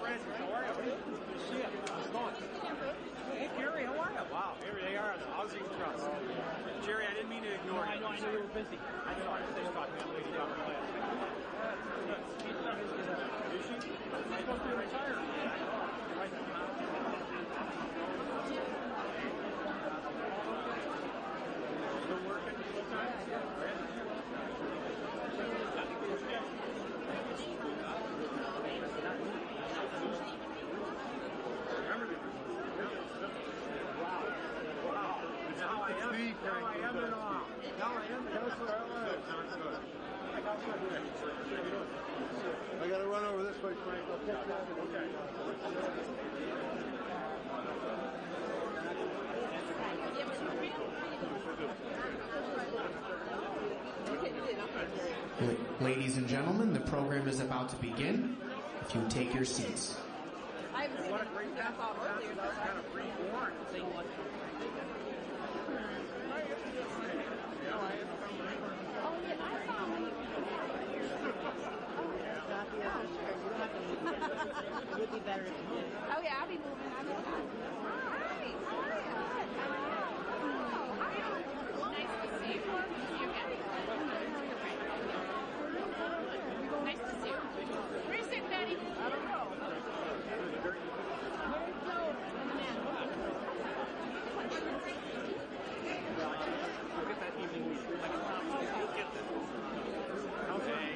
Francis, how are you? Good to see you. How's it going? Hey, Gary, how are you? Wow, here they are, the Housing Trust. Jerry, I didn't mean to ignore you. I know you were busy. I know, I was just talking to that lady down the last week. Is she? She's supposed to be retired. Right now. Still working full time? I got to run over this way, Frank. Okay. Ladies and gentlemen, the program is about to begin. If you take your seats. I haven't seen what a great death off earlier. That's kind of reborn. Would be better if you did. Oh yeah, I'll be moving. I'll be fine. Hi. How are you? Nice to see you. Nice to see you. Where is it, Betty? I don't know. I'll get that evening week. You'll get that. Okay.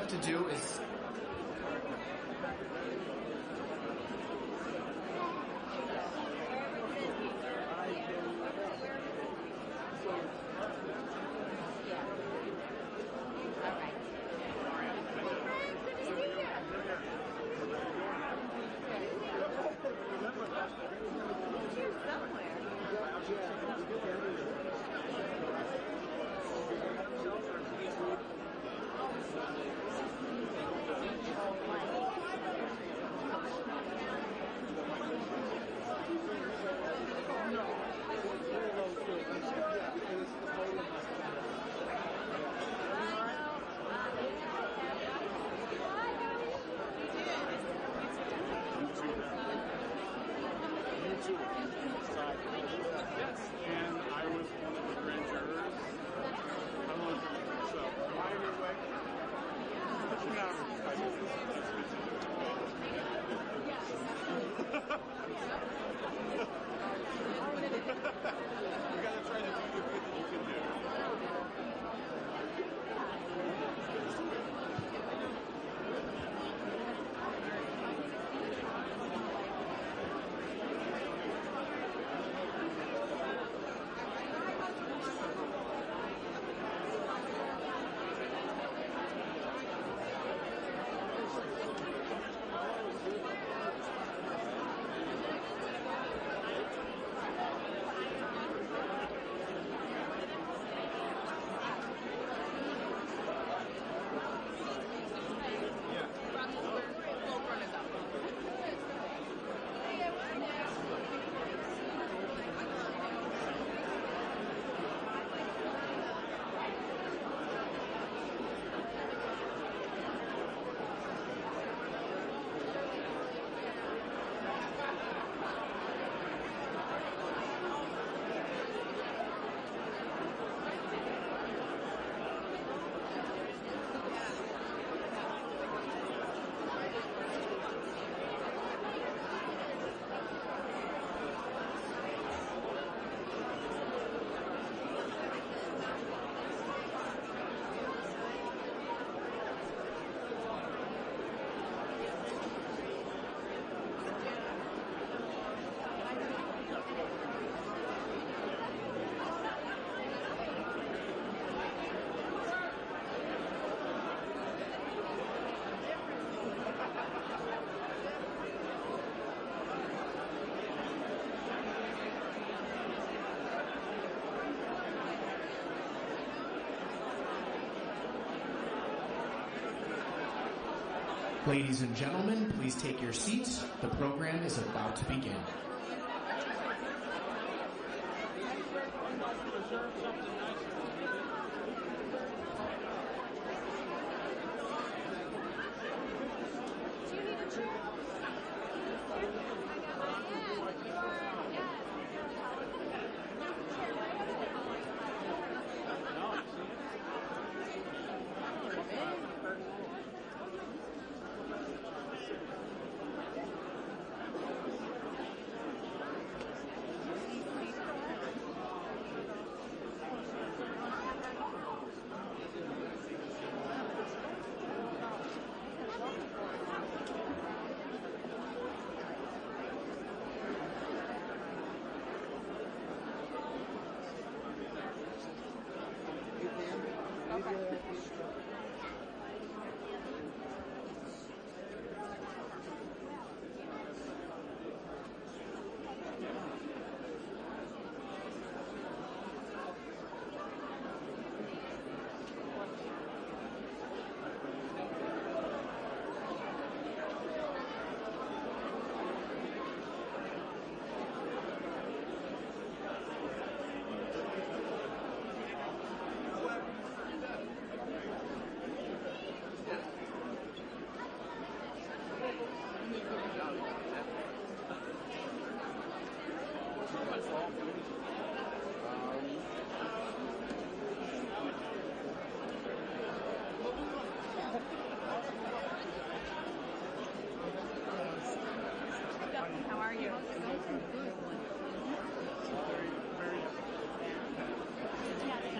To do is Ladies and gentlemen, please take your seats. The program is about to begin.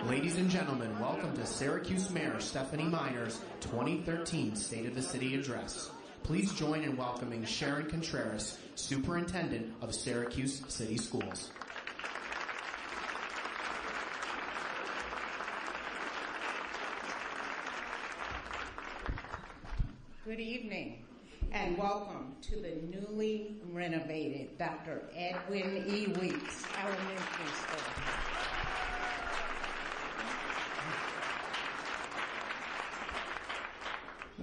Ladies and gentlemen, welcome to Syracuse Mayor Stephanie Miner's 2013 State of the City Address. Please join in welcoming Sharon Contreras, Superintendent of Syracuse City Schools. Good evening, and welcome to the newly renovated Dr. Edwin E. Weeks Elementary School.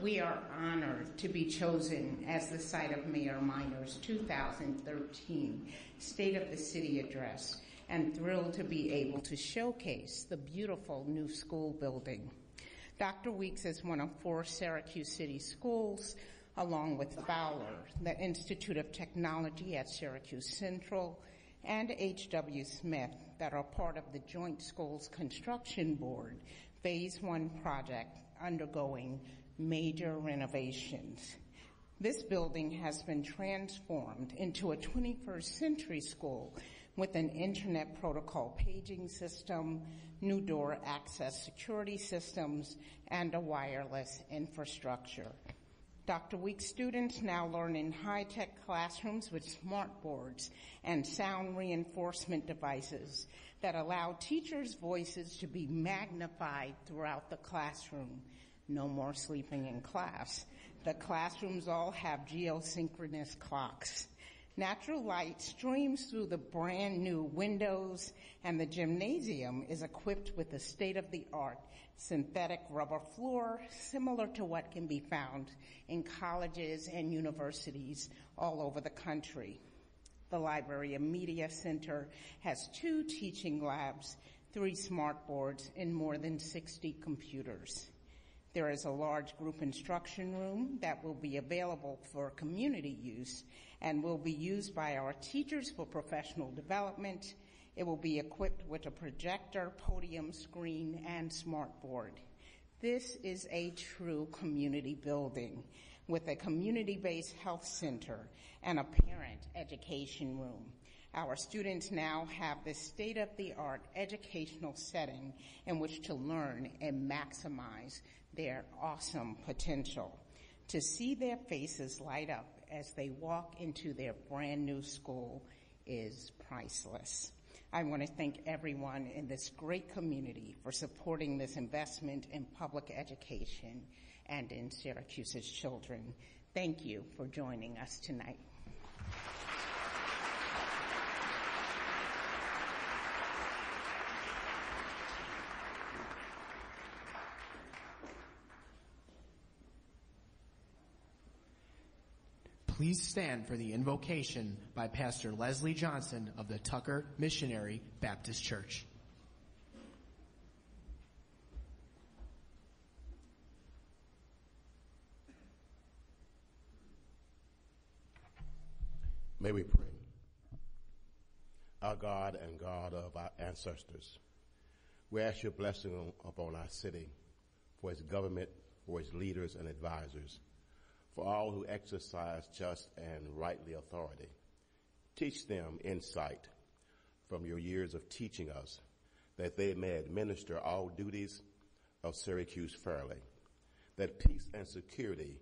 We are honored to be chosen as the site of Mayor Miner's 2013 State of the City Address, and thrilled to be able to showcase the beautiful new school building. Dr. Weeks is one of 4 Syracuse City schools, along with Fowler, the Institute of Technology at Syracuse Central, and H.W. Smith, that are part of the Joint Schools Construction Board Phase 1 project undergoing major renovations. This building has been transformed into a 21st century school with an internet protocol paging system, new door access security systems, and a wireless infrastructure. Dr. Weeks students now learn in high-tech classrooms with smart boards and sound reinforcement devices that allow teachers' voices to be magnified throughout the classroom. No more sleeping in class. The classrooms all have geosynchronous clocks. Natural light streams through the brand new windows, and the gymnasium is equipped with a state-of-the-art synthetic rubber floor similar to what can be found in colleges and universities all over the country. The Library and Media Center has 2 teaching labs, 3 smart boards, and more than 60 computers. There is a large group instruction room that will be available for community use and will be used by our teachers for professional development. It will be equipped with a projector, podium, screen, and smartboard. This is a true community building with a community-based health center and a parent education room. Our students now have this state-of-the-art educational setting in which to learn and maximize their awesome potential. To see their faces light up as they walk into their brand new school is priceless. I want to thank everyone in this great community for supporting this investment in public education and in Syracuse's children. Thank you for joining us tonight. Please stand for the invocation by Pastor Leslie Johnson of the Tucker Missionary Baptist Church. May we pray. Our God and God of our ancestors, we ask your blessing upon our city, for its government, for its leaders and advisors, for all who exercise just and rightly authority. Teach them insight from your years of teaching us, that they may administer all duties of Syracuse fairly, that peace and security,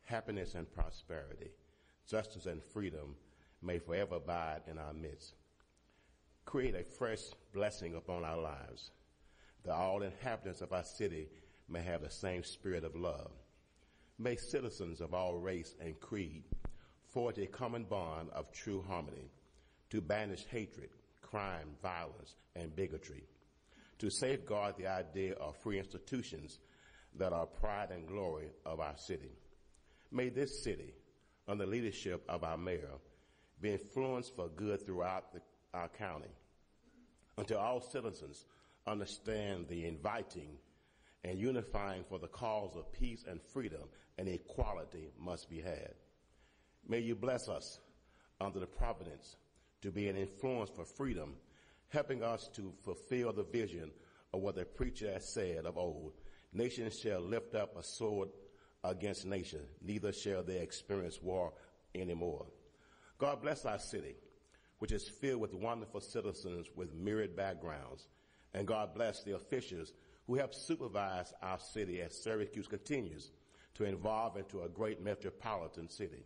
happiness and prosperity, justice and freedom may forever abide in our midst. Create a fresh blessing upon our lives, that all inhabitants of our city may have the same spirit of love. May citizens of all race and creed forge a common bond of true harmony to banish hatred, crime, violence, and bigotry, to safeguard the idea of free institutions that are pride and glory of our city. May this city, under the leadership of our mayor, be influenced for good throughout our county, until all citizens understand the inviting and unifying for the cause of peace and freedom and equality must be had. May you bless us under the providence to be an influence for freedom, helping us to fulfill the vision of what the preacher has said of old. Nations shall lift up a sword against nation, neither shall they experience war anymore. God bless our city, which is filled with wonderful citizens with myriad backgrounds. And God bless the officials who help supervise our city as Syracuse continues to evolve into a great metropolitan city.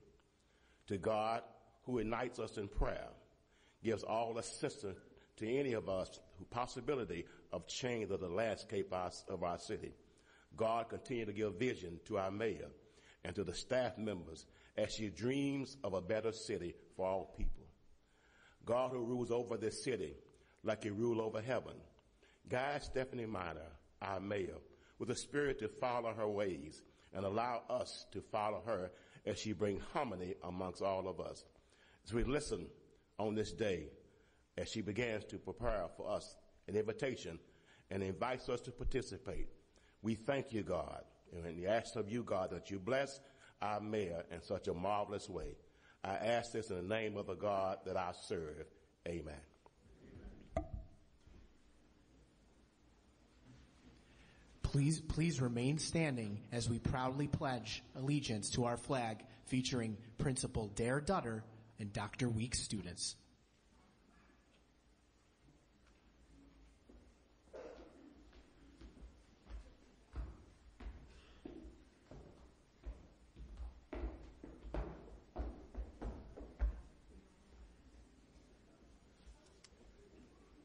To God, who unites us in prayer, gives all assistance to any of us who possibility of change of the landscape of our city. God continue to give vision to our mayor and to the staff members as she dreams of a better city for all people. God, who rules over this city like you rule over heaven, guide Stephanie Miner, our mayor, with a spirit to follow her ways and allow us to follow her as she brings harmony amongst all of us. As we listen on this day, as she begins to prepare for us an invitation and invites us to participate, we thank you, God, and we ask of you, God, that you bless our mayor in such a marvelous way. I ask this in the name of the God that I serve. Amen. Please remain standing as we proudly pledge allegiance to our flag featuring Principal Dare Dutter and Dr. Weeks students.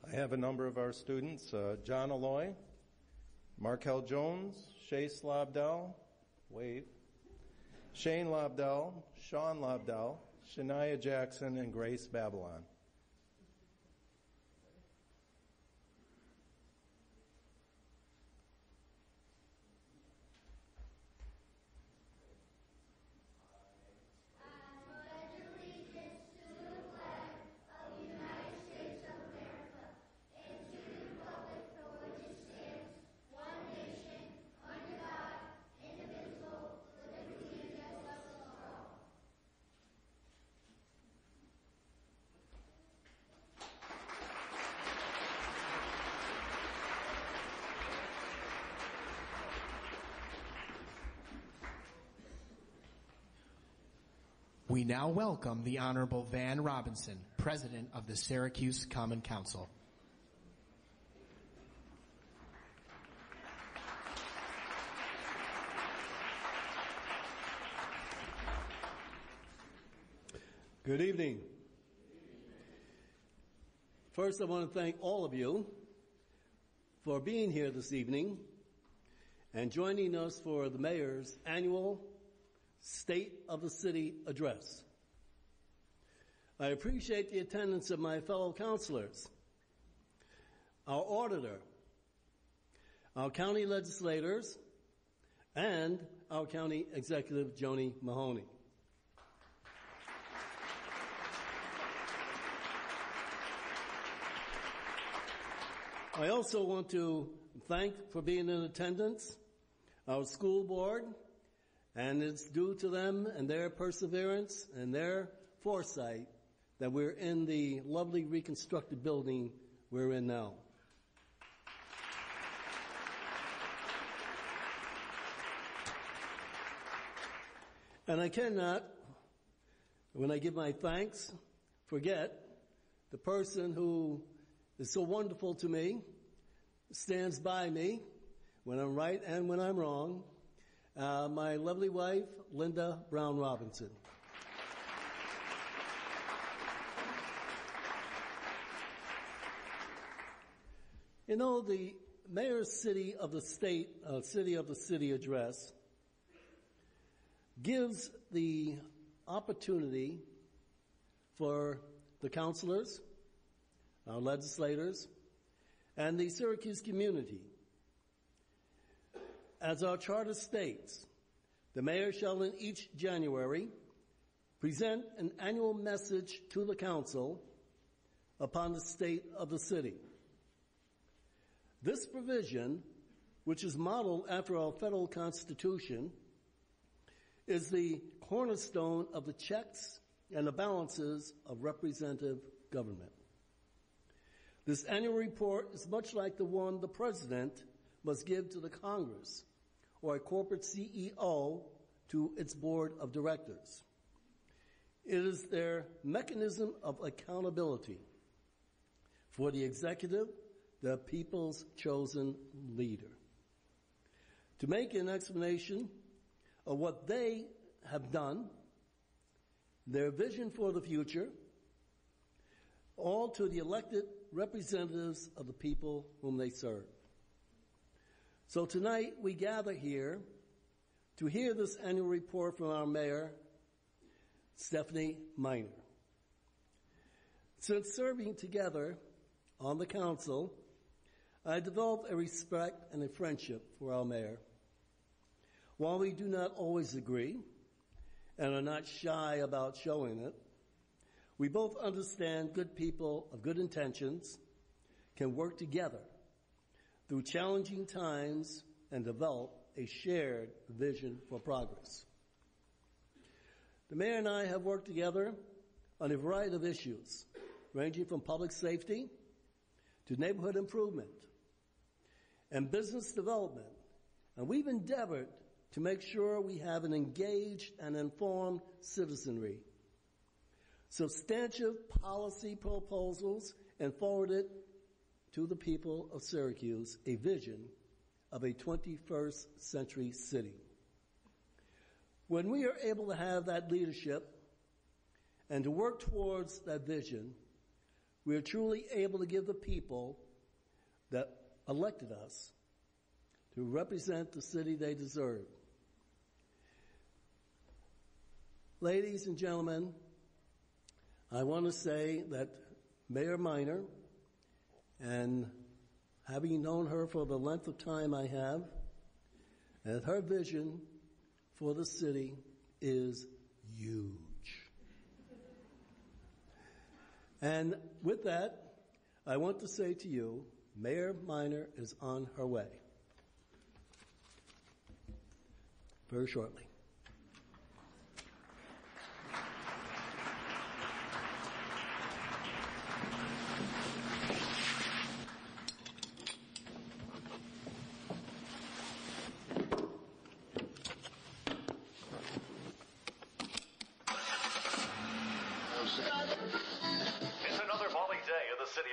I have a number of our students, John Alloy, Markel Jones, Shay Slobdell, wave, Shane Lobdell, Sean Lobdell, Shania Jackson, and Grace Babylon. We now welcome the Honorable Van Robinson, President of the Syracuse Common Council. Good evening. First, I want to thank all of you for being here this evening and joining us for the Mayor's annual State of the City Address. I appreciate the attendance of my fellow councilors, our auditor, our county legislators, and our county executive, Joni Mahoney. I also want to thank for being in attendance our school board, and it's due to them and their perseverance and their foresight that we're in the lovely reconstructed building we're in now. And I cannot, when I give my thanks, forget the person who is so wonderful to me, stands by me when I'm right and when I'm wrong, my lovely wife, Linda Brown Robinson. You know, the mayor's City of the City address gives the opportunity for the councilors, our legislators, and the Syracuse community. As our charter states, the mayor shall in each January present an annual message to the council upon the state of the city. This provision, which is modeled after our federal constitution, is the cornerstone of the checks and the balances of representative government. This annual report is much like the one the president must give to the Congress or a corporate CEO to its board of directors. It is their mechanism of accountability for the executive, the people's chosen leader, to make an explanation of what they have done, their vision for the future, all to the elected representatives of the people whom they serve. So tonight we gather here to hear this annual report from our mayor, Stephanie Miner. Since serving together on the council, I developed a respect and a friendship for our mayor. While we do not always agree and are not shy about showing it, we both understand good people of good intentions can work together through challenging times and develop a shared vision for progress. The mayor and I have worked together on a variety of issues, ranging from public safety to neighborhood improvement and business development. And we've endeavored to make sure we have an engaged and informed citizenry, substantive policy proposals, and forwarded to the people of Syracuse a vision of a 21st century city. When we are able to have that leadership and to work towards that vision, we are truly able to give the people that elected us to represent the city they deserve. Ladies and gentlemen, I want to say that Mayor Miner, and having known her for the length of time I have, and her vision for the city is huge. And with that, I want to say to you, Mayor Miner is on her way. Very shortly.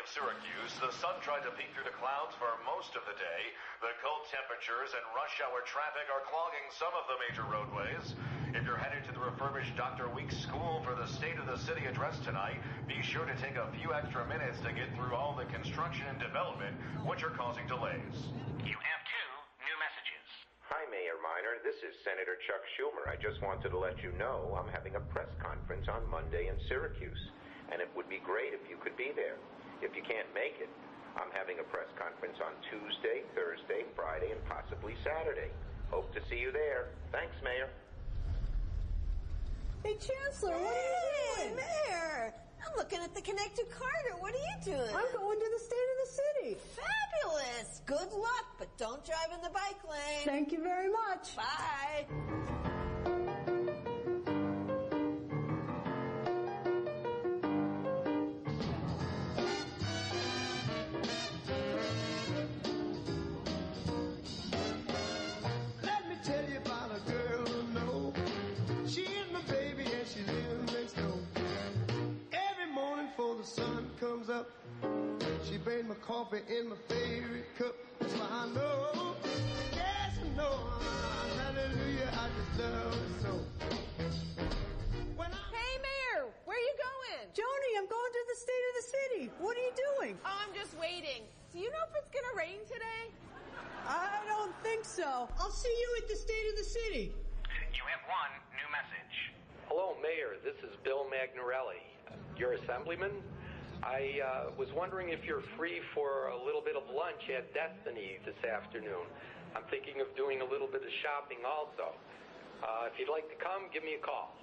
Syracuse, the sun tried to peek through the clouds for most of the day. The cold temperatures and rush hour traffic are clogging some of the major roadways. If you're headed to the refurbished Dr. Weeks School for the State of the City address tonight, be sure to take a few extra minutes to get through all the construction and development, which are causing delays. You have 2 new messages. Hi, Mayor Miner. This is Senator Chuck Schumer. I just wanted to let you know I'm having a press conference on Monday in Syracuse, and it would be great if you could be there. If you can't make it, I'm having a press conference on Tuesday, Thursday, Friday, and possibly Saturday. Hope to see you there. Thanks, Mayor. Hey, Chancellor, what are you doing? Mayor, I'm looking at the connected Carter. What are you doing? I'm going to the State of the City. Fabulous. Good luck, but don't drive in the bike lane. Thank you very much. Bye. Let me tell you about a girl who knows. She is my baby and she lives next door. Every morning before the sun comes up, she brings my coffee in my favorite cup. That's why I know, yes I know, hallelujah, I just love it so. Hey, Mayor, where are you going? Joni, I'm going to the State of the City. What are you doing? Oh, I'm just waiting. Do you know if it's going to rain today? I don't think so. I'll see you at the State of the City. You have one new message. Hello, Mayor. This is Bill Magnarelli, your assemblyman. I was wondering if you're free for a little bit of lunch at Destiny this afternoon. I'm thinking of doing a little bit of shopping also. If you'd like to come, give me a call.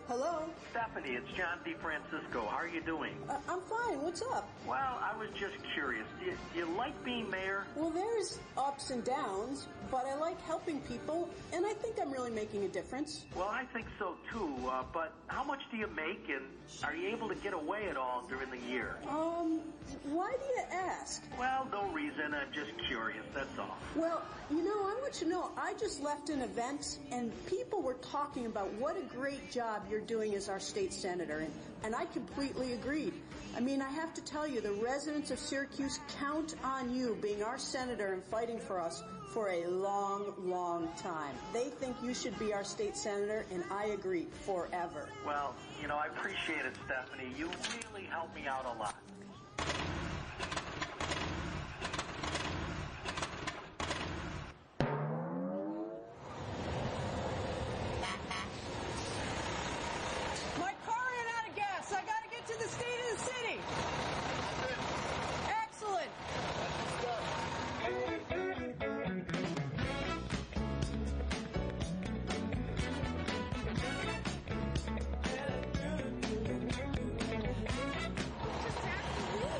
Hello? Stephanie, it's John DeFrancisco. How are you doing? I'm fine. What's up? Well, I was just curious. Do you like being mayor? Well, there's ups and downs, but I like helping people, and I think I'm really making a difference. Well, I think so too, but how much do you make, and are you able to get away at all during the year? Why do you ask? Well, no reason. I'm just curious, that's all. Well, you know, I want you to know, I just left an event, and people were talking about what a great job you're doing as our state senator, and I completely agreed. I mean, I have to tell you, the residents of Syracuse count on you being our senator and fighting for us for a long, long time. They think you should be our state senator, and I agree, forever. Well, you know, I appreciate it, Stephanie. You really helped me out a lot. My car ran out of gas. I got to get to the State of the City. Excellent.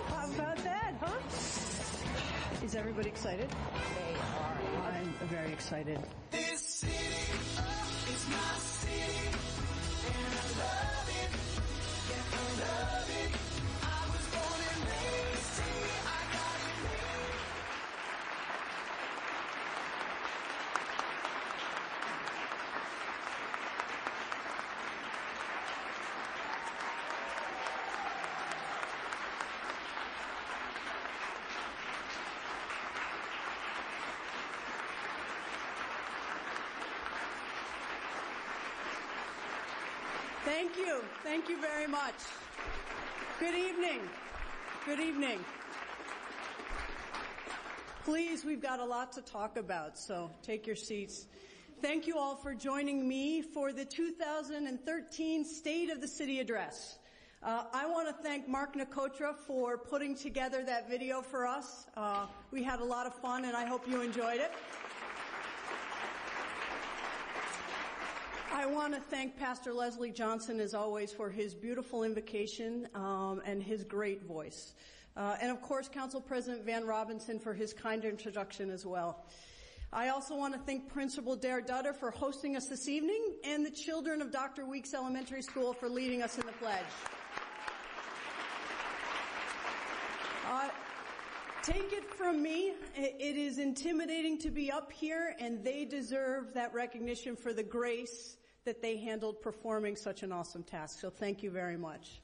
How about that, huh? Is everybody excited? They are. I'm very excited. This city is my city, and I love it, yeah, I love it. I was born and raised here, I got it made. Thank you. Thank you very much. Good evening. Good evening. Please, we've got a lot to talk about, so take your seats. Thank you all for joining me for the 2013 State of the City Address. I want to thank Mark Nicotra for putting together that video for us. We had a lot of fun, and I hope you enjoyed it. I want to thank Pastor Leslie Johnson, as always, for his beautiful invocation and his great voice. And, of course, Council President Van Robinson for his kind introduction as well. I also want to thank Principal Dare Dudder for hosting us this evening and the children of Dr. Weeks Elementary School for leading us in the pledge. Take it from me, it is intimidating to be up here, and they deserve that recognition for the grace that they handled performing such an awesome task. So thank you very much.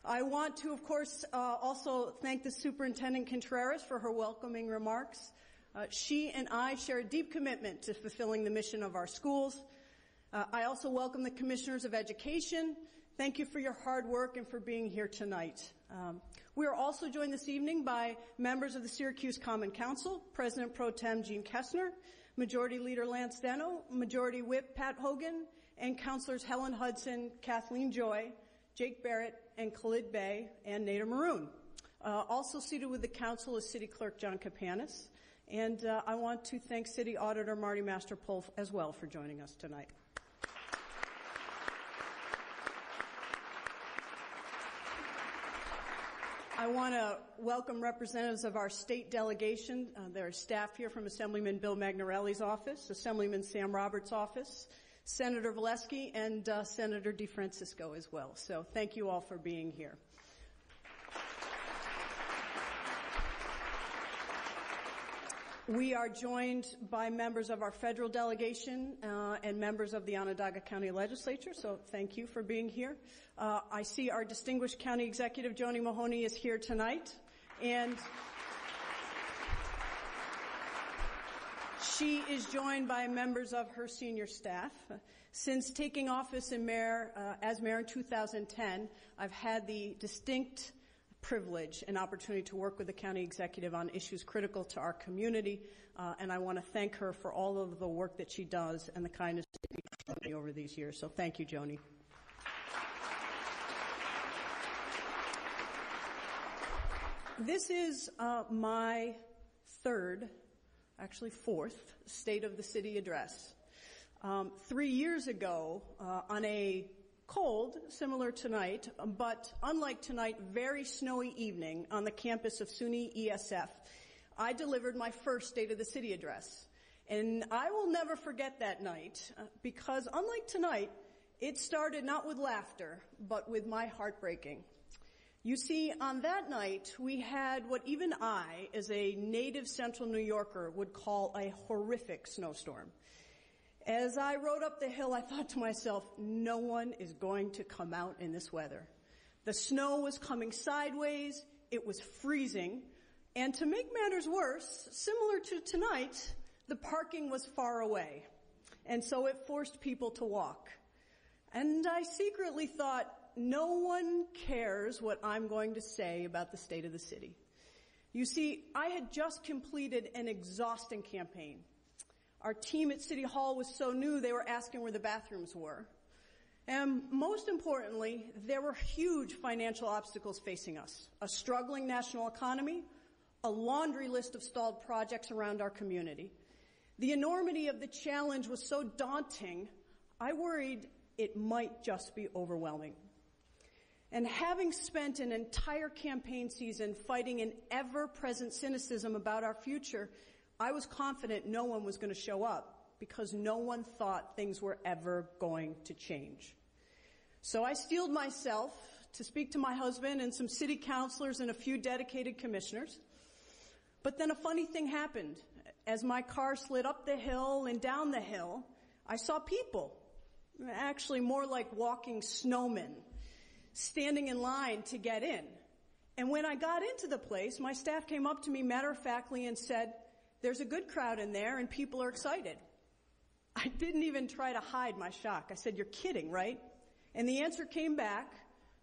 I want to, of course, also thank the Superintendent Contreras for her welcoming remarks. She and I share a deep commitment to fulfilling the mission of our schools. I also welcome the Commissioners of Education. Thank you for your hard work and for being here tonight. We are also joined this evening by members of the Syracuse Common Council, President Pro Tem Gene Kessner, Majority Leader Lance Steno, Majority Whip Pat Hogan, and Councilors Helen Hudson, Kathleen Joy, Jake Barrett, and Khalid Bey, and Nader Maroon. Also seated with the Council is City Clerk John Kapanis, and I want to thank City Auditor Marty Masterpole as well for joining us tonight. I want to welcome representatives of our state delegation. There are staff here from Assemblyman Bill Magnarelli's office, Assemblyman Sam Roberts' office, Senator Valesky, and Senator DeFrancisco as well. So thank you all for being here. We are joined by members of our federal delegation and members of the Onondaga County Legislature, so thank you for being here. I see our distinguished County Executive, Joni Mahoney, is here tonight, and she is joined by members of her senior staff. Since taking office as mayor in 2010, I've had the distinct privilege and opportunity to work with the county executive on issues critical to our community, and I want to thank her for all of the work that she does and the kindness she's shown me over these years. So thank you, Joni. This is my fourth State of the City address. 3 years ago, on a cold, similar tonight, but unlike tonight, very snowy evening on the campus of SUNY ESF, I delivered my first State of the City address. And I will never forget that night, because unlike tonight, it started not with laughter, but with my heart breaking. You see, on that night, we had what even I, as a native Central New Yorker, would call a horrific snowstorm. As I rode up the hill, I thought to myself, no one is going to come out in this weather. The snow was coming sideways, it was freezing, and to make matters worse, similar to tonight, the parking was far away, and so it forced people to walk. And I secretly thought, no one cares what I'm going to say about the state of the city. You see, I had just completed an exhausting campaign. Our team at City Hall was so new, they were asking where the bathrooms were. And most importantly, there were huge financial obstacles facing us. A struggling national economy, a laundry list of stalled projects around our community. The enormity of the challenge was so daunting, I worried it might just be overwhelming. And having spent an entire campaign season fighting an ever-present cynicism about our future, I was confident no one was going to show up because no one thought things were ever going to change. So I steeled myself to speak to my husband and some city councilors and a few dedicated commissioners. But then a funny thing happened. As my car slid up the hill and down the hill, I saw people, actually more like walking snowmen, standing in line to get in. And when I got into the place, my staff came up to me matter-of-factly and said, "There's a good crowd in there and people are excited." I didn't even try to hide my shock. I said, "You're kidding, right?" And the answer came back,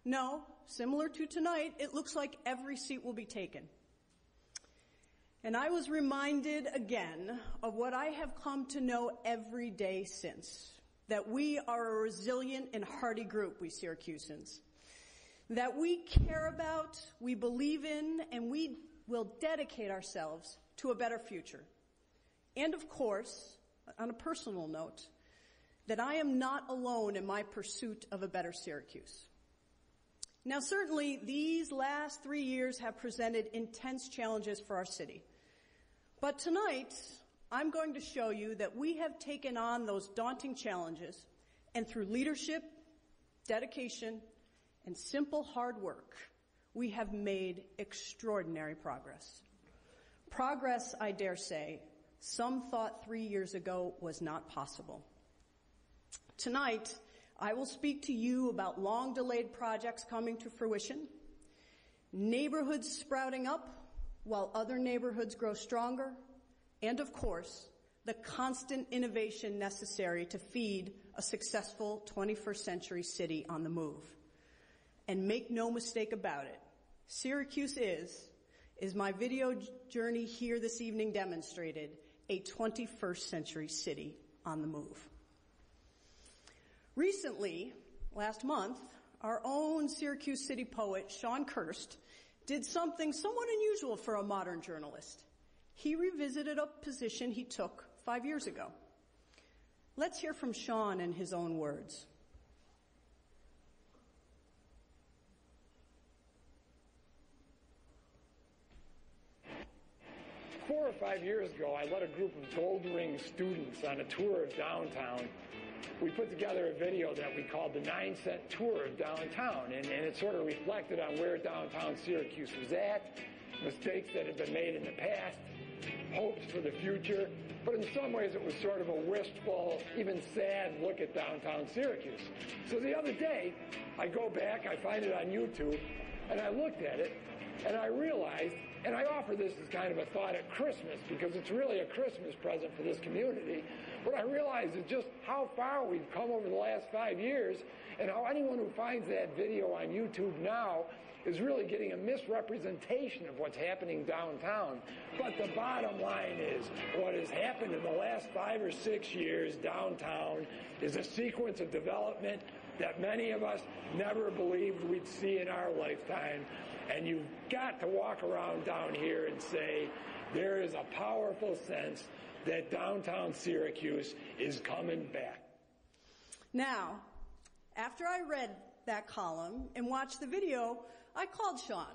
"No, similar to tonight, it looks like every seat will be taken." And I was reminded again of what I have come to know every day since, that we are a resilient and hardy group, we Syracusans, that we care about, we believe in, and we will dedicate ourselves to a better future. And of course, on a personal note, that I am not alone in my pursuit of a better Syracuse. Now certainly, these last 3 years have presented intense challenges for our city. But tonight, I'm going to show you that we have taken on those daunting challenges, and through leadership, dedication, and simple hard work, we have made extraordinary progress. Progress, I dare say, some thought 3 years ago was not possible. Tonight, I will speak to you about long-delayed projects coming to fruition, neighborhoods sprouting up while other neighborhoods grow stronger, and of course, the constant innovation necessary to feed a successful 21st century city on the move. And make no mistake about it, Syracuse is my video journey here this evening demonstrated, a 21st century city on the move. Recently, last month, our own Syracuse City poet, Sean Kirst, did something somewhat unusual for a modern journalist. He revisited a position he took 5 years ago. Let's hear from Sean in his own words. 4 or 5 years ago, I led a group of Gold Ring students on a tour of downtown. We put together a video that we called the 9-cent tour of downtown, and it sort of reflected on where downtown Syracuse was at, mistakes that had been made in the past, hopes for the future, but in some ways it was sort of a wistful, even sad look at downtown Syracuse. So the other day, I go back, I find it on YouTube, and I looked at it, and I realized, and I offer this as kind of a thought at Christmas, because it's really a Christmas present for this community, but I realized is just how far we've come over the last 5 years, and how anyone who finds that video on YouTube now is really getting a misrepresentation of what's happening downtown. But the bottom line is, what has happened in the last 5 or 6 years downtown is a sequence of development that many of us never believed we'd see in our lifetime. And you've got to walk around down here and say, there is a powerful sense that downtown Syracuse is coming back. Now, after I read that column and watched the video, I called Sean,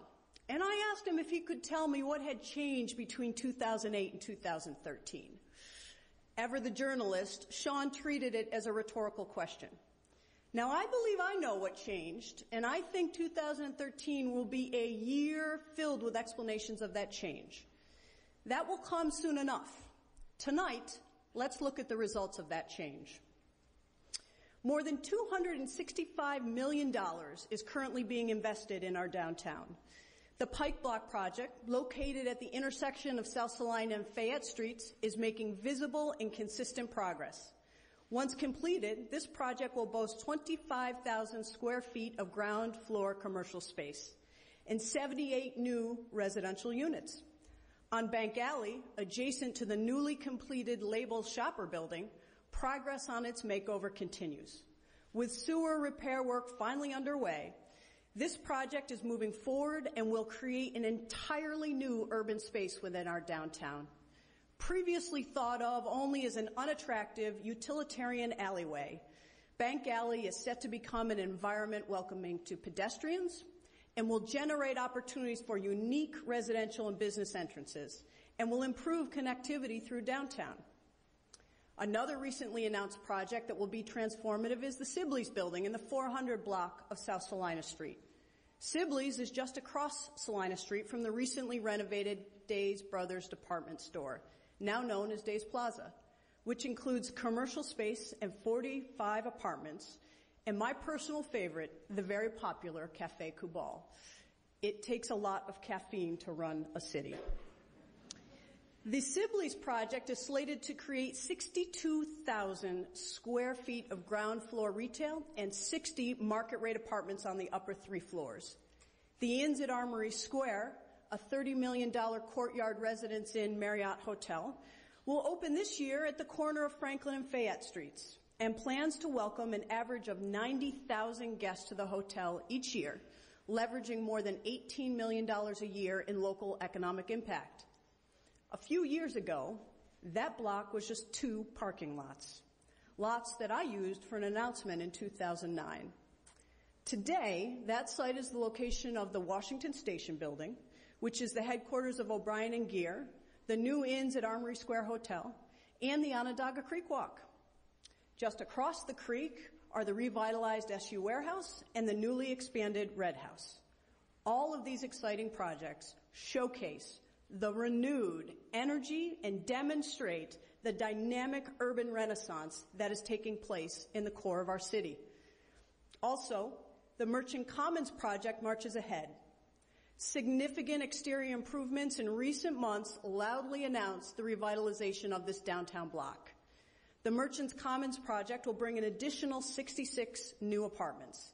and I asked him if he could tell me what had changed between 2008 and 2013. Ever the journalist, Sean treated it as a rhetorical question. Now, I believe I know what changed, and I think 2013 will be a year filled with explanations of that change. That will come soon enough. Tonight, let's look at the results of that change. More than $265 million is currently being invested in our downtown. The Pike Block project, located at the intersection of South Salina and Fayette Streets, is making visible and consistent progress. Once completed, this project will boast 25,000 square feet of ground floor commercial space and 78 new residential units. On Bank Alley, adjacent to the newly completed Label Shopper building, progress on its makeover continues. With sewer repair work finally underway, this project is moving forward and will create an entirely new urban space within our downtown. Previously thought of only as an unattractive utilitarian alleyway, Bank Alley is set to become an environment welcoming to pedestrians and will generate opportunities for unique residential and business entrances and will improve connectivity through downtown. Another recently announced project that will be transformative is the Sibley's building in the 400 block of South Salina Street. Sibley's is just across Salina Street from the recently renovated Days Brothers department store, now known as Days Plaza, which includes commercial space and 45 apartments, and my personal favorite, the very popular Café Cubal. It takes a lot of caffeine to run a city. The Sibley's project is slated to create 62,000 square feet of ground floor retail and 60 market rate apartments on the upper 3 floors. The Inns at Armory Square, a $30 million courtyard residence inn Marriott hotel, will open this year at the corner of Franklin and Fayette Streets and plans to welcome an average of 90,000 guests to the hotel each year, leveraging more than $18 million a year in local economic impact. A few years ago, that block was just 2 parking lots that I used for an announcement in 2009. Today, that site is the location of the Washington Station building, which is the headquarters of O'Brien and Gear, the new Inns at Armory Square Hotel, and the Onondaga Creek Walk. Just across the creek are the revitalized SU Warehouse and the newly expanded Red House. All of these exciting projects showcase the renewed energy and demonstrate the dynamic urban renaissance that is taking place in the core of our city. Also, the Merchant Commons project marches ahead. Significant exterior improvements in recent months loudly announced the revitalization of this downtown block. The Merchants Commons project will bring an additional 66 new apartments.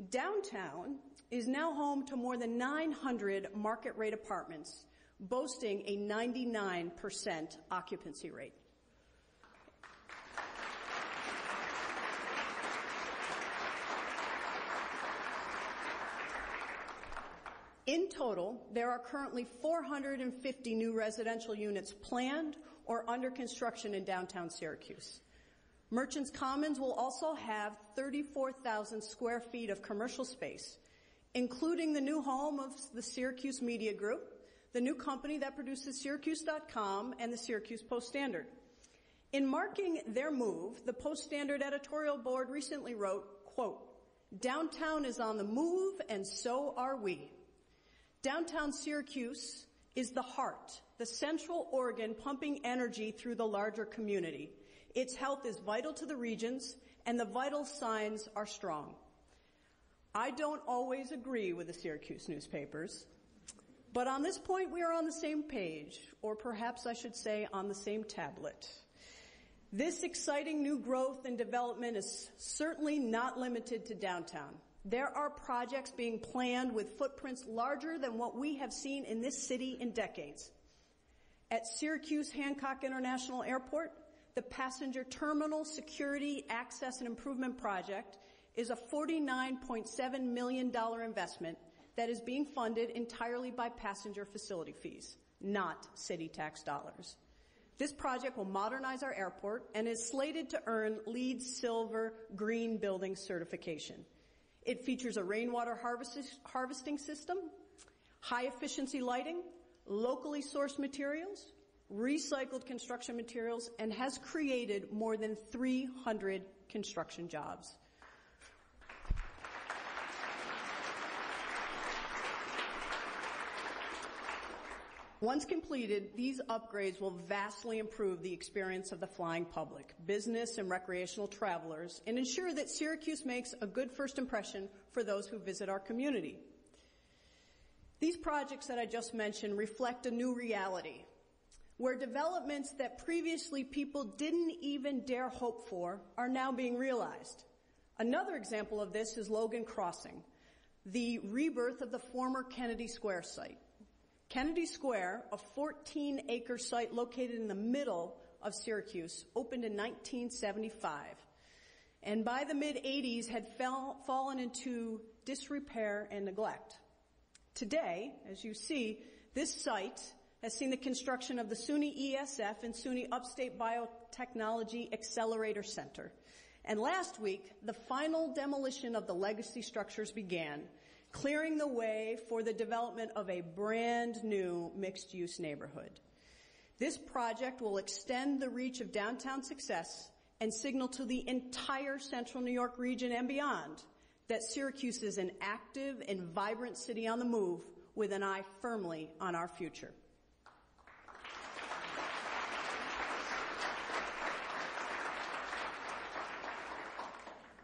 Downtown is now home to more than 900 market rate apartments, boasting a 99% occupancy rate. In total, there are currently 450 new residential units planned or under construction in downtown Syracuse. Merchants Commons will also have 34,000 square feet of commercial space, including the new home of the Syracuse Media Group, the new company that produces Syracuse.com and the Syracuse Post-Standard. In marking their move, the Post-Standard editorial board recently wrote, quote, "Downtown is on the move, and so are we." Downtown Syracuse is the heart, the central organ pumping energy through the larger community. Its health is vital to the regions, and the vital signs are strong. I don't always agree with the Syracuse newspapers, but on this point we are on the same page, or perhaps I should say on the same tablet. This exciting new growth and development is certainly not limited to downtown. There are projects being planned with footprints larger than what we have seen in this city in decades. At Syracuse Hancock International Airport, the Passenger Terminal Security Access and Improvement Project is a $49.7 million investment that is being funded entirely by passenger facility fees, not city tax dollars. This project will modernize our airport and is slated to earn LEED Silver Green Building certification. It features a rainwater harvesting system, high-efficiency lighting, locally sourced materials, recycled construction materials, and has created more than 300 construction jobs. Once completed, these upgrades will vastly improve the experience of the flying public, business and recreational travelers, and ensure that Syracuse makes a good first impression for those who visit our community. These projects that I just mentioned reflect a new reality, where developments that previously people didn't even dare hope for are now being realized. Another example of this is Logan Crossing, the rebirth of the former Kennedy Square site. Kennedy Square, a 14-acre site located in the middle of Syracuse, opened in 1975, and by the mid-'80s had fallen into disrepair and neglect. Today, as you see, this site has seen the construction of the SUNY ESF and SUNY Upstate Biotechnology Accelerator Center. And last week, the final demolition of the legacy structures began, clearing the way for the development of a brand new mixed-use neighborhood. This project will extend the reach of downtown success and signal to the entire Central New York region and beyond that Syracuse is an active and vibrant city on the move with an eye firmly on our future.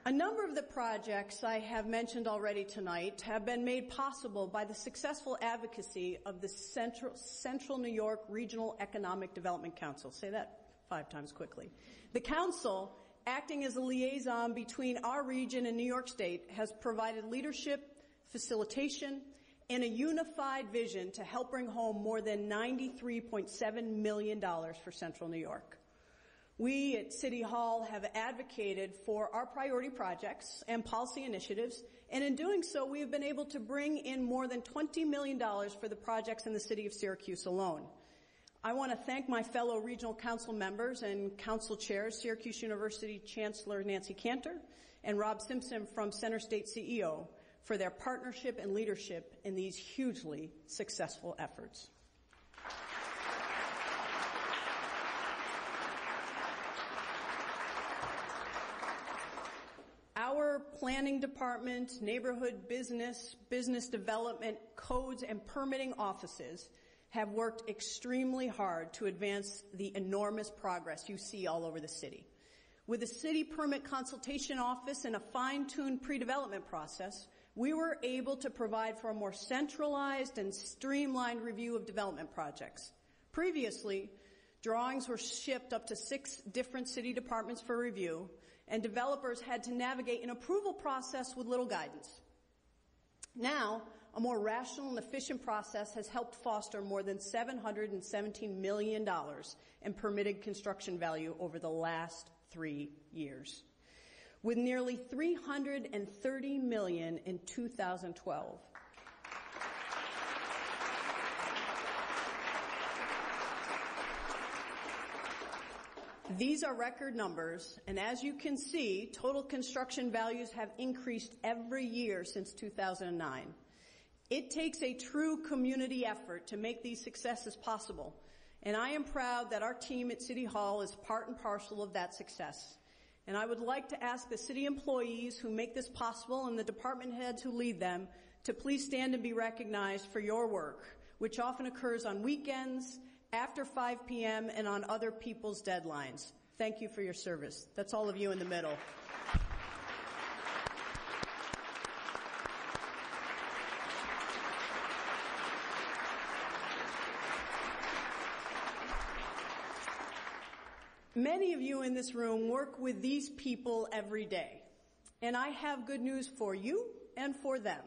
A number of the projects I have mentioned already tonight have been made possible by the successful advocacy of the Central New York Regional Economic Development Council. Say that 5 times quickly. The council, acting as a liaison between our region and New York State, has provided leadership, facilitation, and a unified vision to help bring home more than $93.7 million for Central New York. We at City Hall have advocated for our priority projects and policy initiatives, and in doing so, we have been able to bring in more than $20 million for the projects in the city of Syracuse alone. I want to thank my fellow regional council members and council chairs, Syracuse University Chancellor Nancy Cantor and Rob Simpson from Center State CEO, for their partnership and leadership in these hugely successful efforts. Our planning department, neighborhood business development, codes, and permitting offices have worked extremely hard to advance the enormous progress you see all over the city. With a city permit consultation office and a fine-tuned pre-development process, we were able to provide for a more centralized and streamlined review of development projects. Previously, drawings were shipped up to 6 different city departments for review, and developers had to navigate an approval process with little guidance. Now, a more rational and efficient process has helped foster more than $717 million in permitted construction value over the last 3 years, with nearly $330 million in 2012. These are record numbers, and as you can see, total construction values have increased every year since 2009. It takes a true community effort to make these successes possible, and I am proud that our team at City Hall is part and parcel of that success. And I would like to ask the city employees who make this possible and the department heads who lead them to please stand and be recognized for your work, which often occurs on weekends, after 5 p.m., and on other people's deadlines. Thank you for your service. That's all of you in the middle. Many of you in this room work with these people every day, and I have good news for you and for them.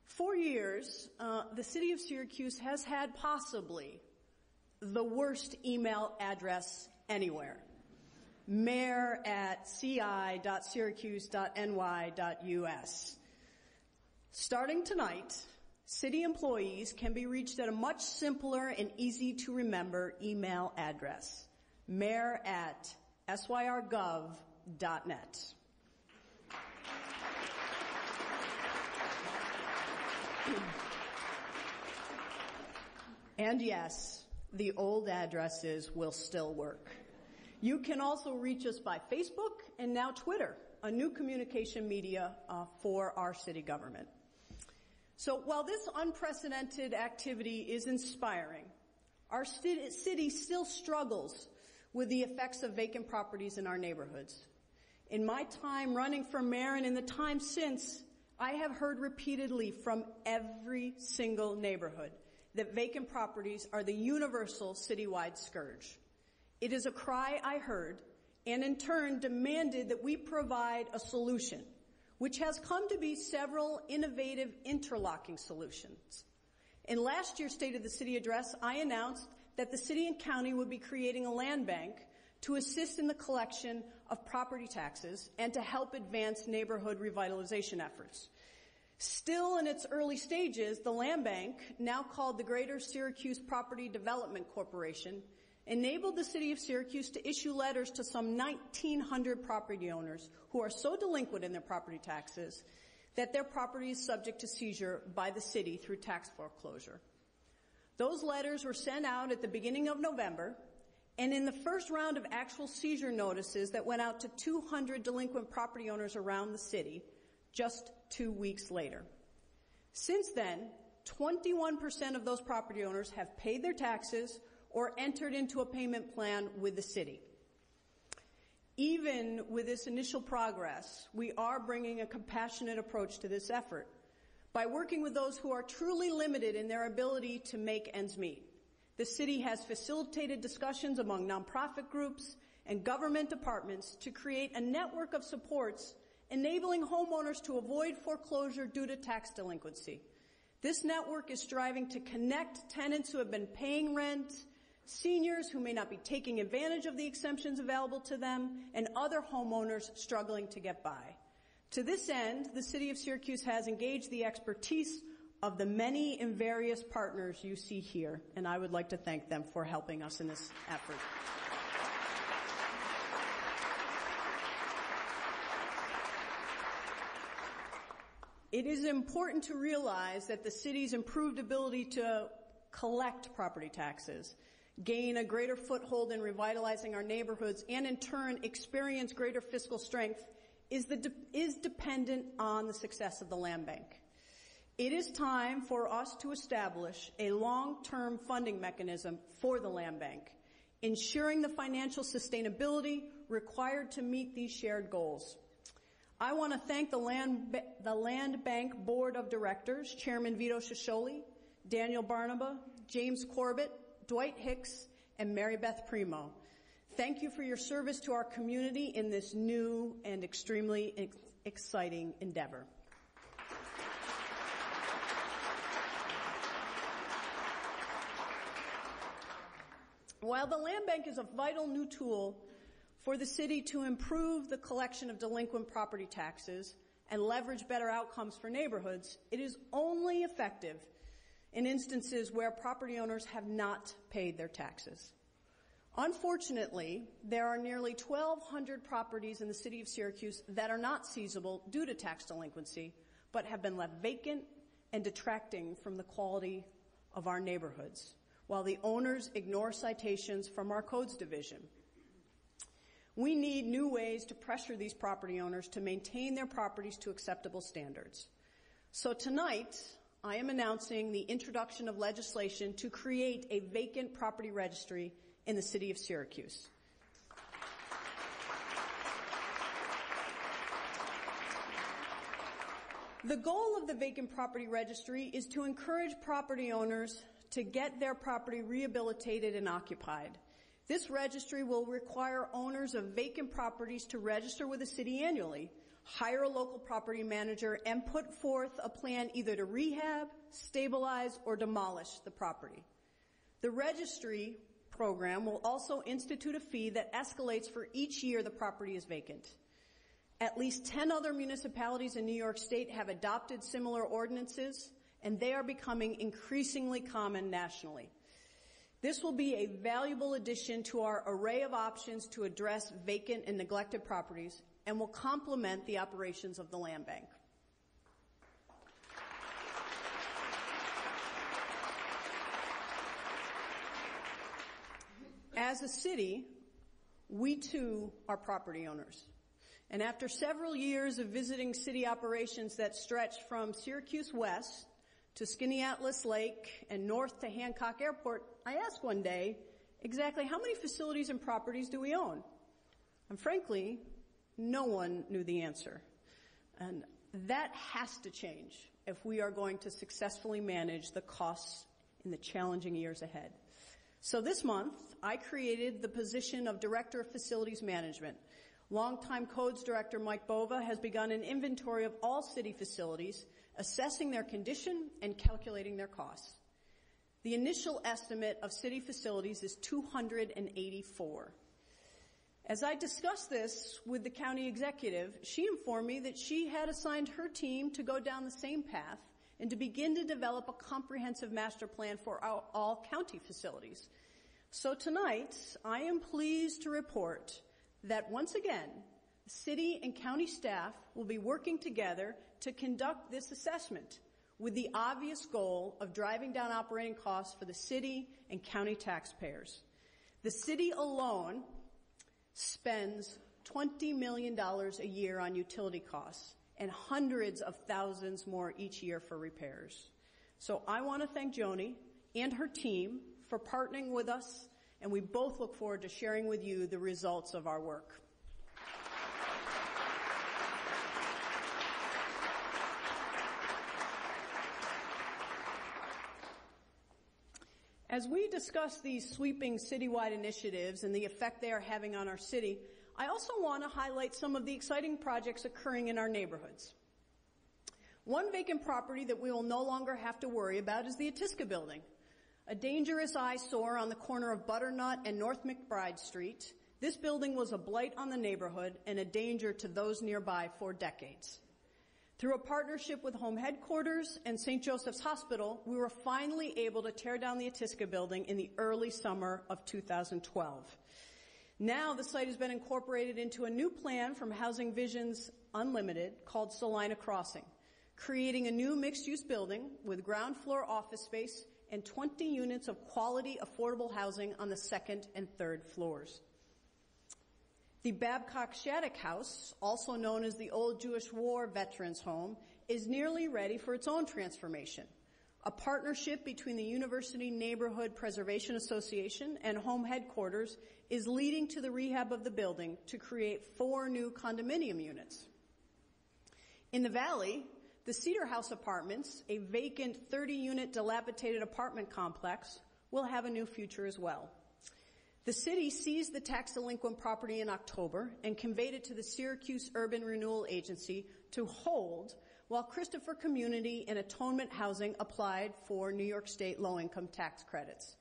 For years, the city of Syracuse has had possibly the worst email address anywhere. mayor@ci.syracuse.ny.us. Starting tonight, city employees can be reached at a much simpler and easy to remember email address. mayor@syrgov.net. And yes, the old addresses will still work. You can also reach us by Facebook and now Twitter, a new communication media for our city government. So while this unprecedented activity is inspiring, our city still struggles with the effects of vacant properties in our neighborhoods. In my time running for mayor and in the time since, I have heard repeatedly from every single neighborhood that vacant properties are the universal citywide scourge. It is a cry I heard and in turn demanded that we provide a solution, which has come to be several innovative interlocking solutions. In last year's State of the City address, I announced that the city and county would be creating a land bank to assist in the collection of property taxes and to help advance neighborhood revitalization efforts. Still in its early stages, the land bank, now called the Greater Syracuse Property Development Corporation, enabled the city of Syracuse to issue letters to some 1,900 property owners who are so delinquent in their property taxes that their property is subject to seizure by the city through tax foreclosure. Those letters were sent out at the beginning of November, and in the first round of actual seizure notices that went out to 200 delinquent property owners around the city just 2 weeks later. Since then, 21% of those property owners have paid their taxes or entered into a payment plan with the city. Even with this initial progress, we are bringing a compassionate approach to this effort by working with those who are truly limited in their ability to make ends meet. The city has facilitated discussions among nonprofit groups and government departments to create a network of supports enabling homeowners to avoid foreclosure due to tax delinquency. This network is striving to connect tenants who have been paying rent, seniors who may not be taking advantage of the exemptions available to them, and other homeowners struggling to get by. To this end, the City of Syracuse has engaged the expertise of the many and various partners you see here, and I would like to thank them for helping us in this effort. It is important to realize that the city's improved ability to collect property taxes, gain a greater foothold in revitalizing our neighborhoods, and in turn experience greater fiscal strength is dependent on the success of the land bank. It is time for us to establish a long-term funding mechanism for the land bank, ensuring the financial sustainability required to meet these shared goals. I want to thank the Land Bank Board of Directors, Chairman Vito Shisholi, Daniel Barnaba, James Corbett, Dwight Hicks, and Mary Beth Primo. Thank you for your service to our community in this new and extremely exciting endeavor. While the land bank is a vital new tool for the city to improve the collection of delinquent property taxes and leverage better outcomes for neighborhoods, it is only effective in instances where property owners have not paid their taxes. Unfortunately, there are nearly 1,200 properties in the city of Syracuse that are not seizable due to tax delinquency, but have been left vacant and detracting from the quality of our neighborhoods, while the owners ignore citations from our codes division. We need new ways to pressure these property owners to maintain their properties to acceptable standards. So tonight, I am announcing the introduction of legislation to create a vacant property registry in the city of Syracuse. The goal of the vacant property registry is to encourage property owners to get their property rehabilitated and occupied. This registry will require owners of vacant properties to register with the city annually, hire a local property manager, and put forth a plan either to rehab, stabilize, or demolish the property. The registry program will also institute a fee that escalates for each year the property is vacant. At least 10 other municipalities in New York State have adopted similar ordinances, and they are becoming increasingly common nationally. This will be a valuable addition to our array of options to address vacant and neglected properties and will complement the operations of the land bank. As a city, we too are property owners. And after several years of visiting city operations that stretch from Syracuse West to Skaneateles Lake and north to Hancock Airport, I asked one day, exactly how many facilities and properties do we own? And frankly, no one knew the answer. And that has to change if we are going to successfully manage the costs in the challenging years ahead. So this month, I created the position of Director of Facilities Management. Longtime Codes Director Mike Bova has begun an inventory of all city facilities, assessing their condition and calculating their costs. The initial estimate of city facilities is 284. As I discussed this with the county executive, she informed me that she had assigned her team to go down the same path and to begin to develop a comprehensive master plan for all county facilities. So tonight, I am pleased to report that once again, city and county staff will be working together to conduct this assessment with the obvious goal of driving down operating costs for the city and county taxpayers. The city alone spends $20 million a year on utility costs and hundreds of thousands more each year for repairs. So I want to thank Joni and her team for partnering with us, and we both look forward to sharing with you the results of our work. As we discuss these sweeping citywide initiatives and the effect they are having on our city, I also want to highlight some of the exciting projects occurring in our neighborhoods. One vacant property that we will no longer have to worry about is the Atiska building. A dangerous eyesore on the corner of Butternut and North McBride Street, this building was a blight on the neighborhood and a danger to those nearby for decades. Through a partnership with Home Headquarters and St. Joseph's Hospital, we were finally able to tear down the Atiska building in the early summer of 2012. Now the site has been incorporated into a new plan from Housing Visions Unlimited called Salina Crossing, creating a new mixed-use building with ground floor office space and 20 units of quality, affordable housing on the second and third floors. The Babcock-Shattuck House, also known as the Old Jewish War Veterans Home, is nearly ready for its own transformation. A partnership between the University Neighborhood Preservation Association and Home Headquarters is leading to the rehab of the building to create 4 new condominium units. In the Valley, the Cedar House Apartments, a vacant 30-unit dilapidated apartment complex, will have a new future as well. The city seized the tax delinquent property in October and conveyed it to the Syracuse Urban Renewal Agency to hold while Christopher Community and Atonement Housing applied for New York State low-income tax credits.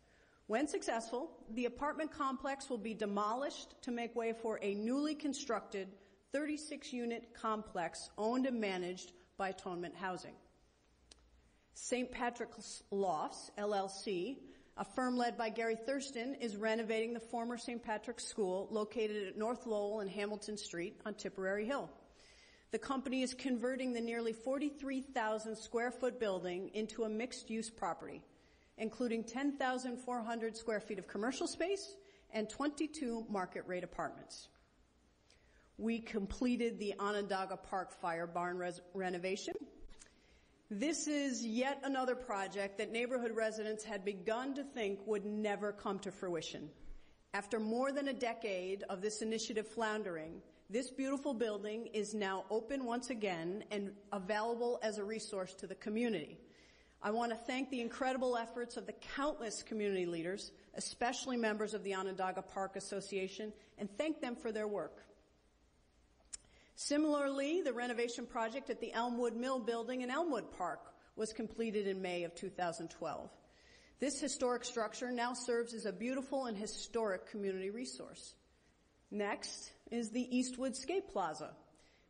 When successful, the apartment complex will be demolished to make way for a newly constructed 36-unit complex owned and managed by Atonement Housing. St. Patrick's Lofts, LLC, a firm led by Gary Thurston, is renovating the former St. Patrick's School located at North Lowell and Hamilton Street on Tipperary Hill. The company is converting the nearly 43,000 square foot building into a mixed-use property, including 10,400 square feet of commercial space and 22 market-rate apartments. We completed the Onondaga Park Fire Barn renovation. This is yet another project that neighborhood residents had begun to think would never come to fruition. After more than a decade of this initiative floundering, this beautiful building is now open once again and available as a resource to the community. I want to thank the incredible efforts of the countless community leaders, especially members of the Onondaga Park Association, and thank them for their work. Similarly, the renovation project at the Elmwood Mill building in Elmwood Park was completed in May of 2012. This historic structure now serves as a beautiful and historic community resource. Next is the Eastwood Skate Plaza.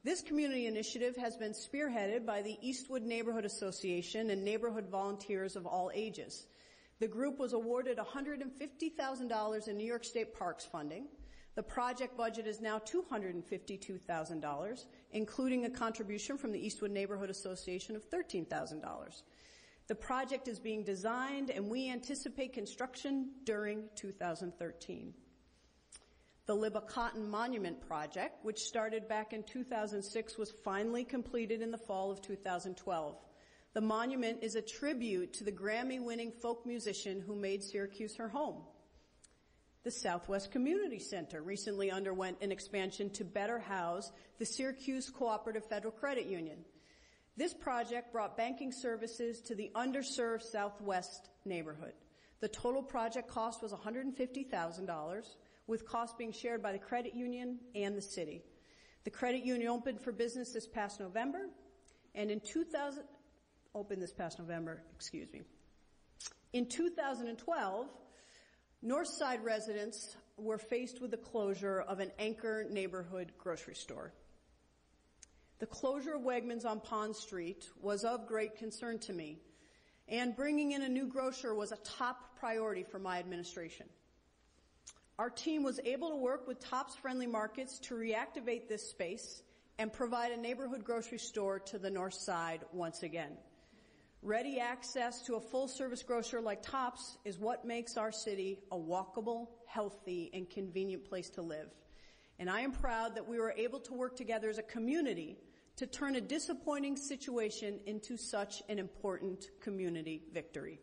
This community initiative has been spearheaded by the Eastwood Neighborhood Association and neighborhood volunteers of all ages. The group was awarded $150,000 in New York State Parks funding. The project budget is now $252,000, including a contribution from the Eastwood Neighborhood Association of $13,000. The project is being designed, and we anticipate construction during 2013. The Libba Cotton Monument Project, which started back in 2006, was finally completed in the fall of 2012. The monument is a tribute to the Grammy-winning folk musician who made Syracuse her home. The Southwest Community Center recently underwent an expansion to better house the Syracuse Cooperative Federal Credit Union. This project brought banking services to the underserved Southwest neighborhood. The total project cost was $150,000, with costs being shared by the credit union and the city. The credit union opened for business this past November, and in 2012, Northside residents were faced with the closure of an anchor neighborhood grocery store. The closure of Wegmans on Pond Street was of great concern to me, and bringing in a new grocer was a top priority for my administration. Our team was able to work with Tops Friendly Markets to reactivate this space and provide a neighborhood grocery store to the north side once again. Ready access to a full-service grocer like Tops is what makes our city a walkable, healthy, and convenient place to live. And I am proud that we were able to work together as a community to turn a disappointing situation into such an important community victory.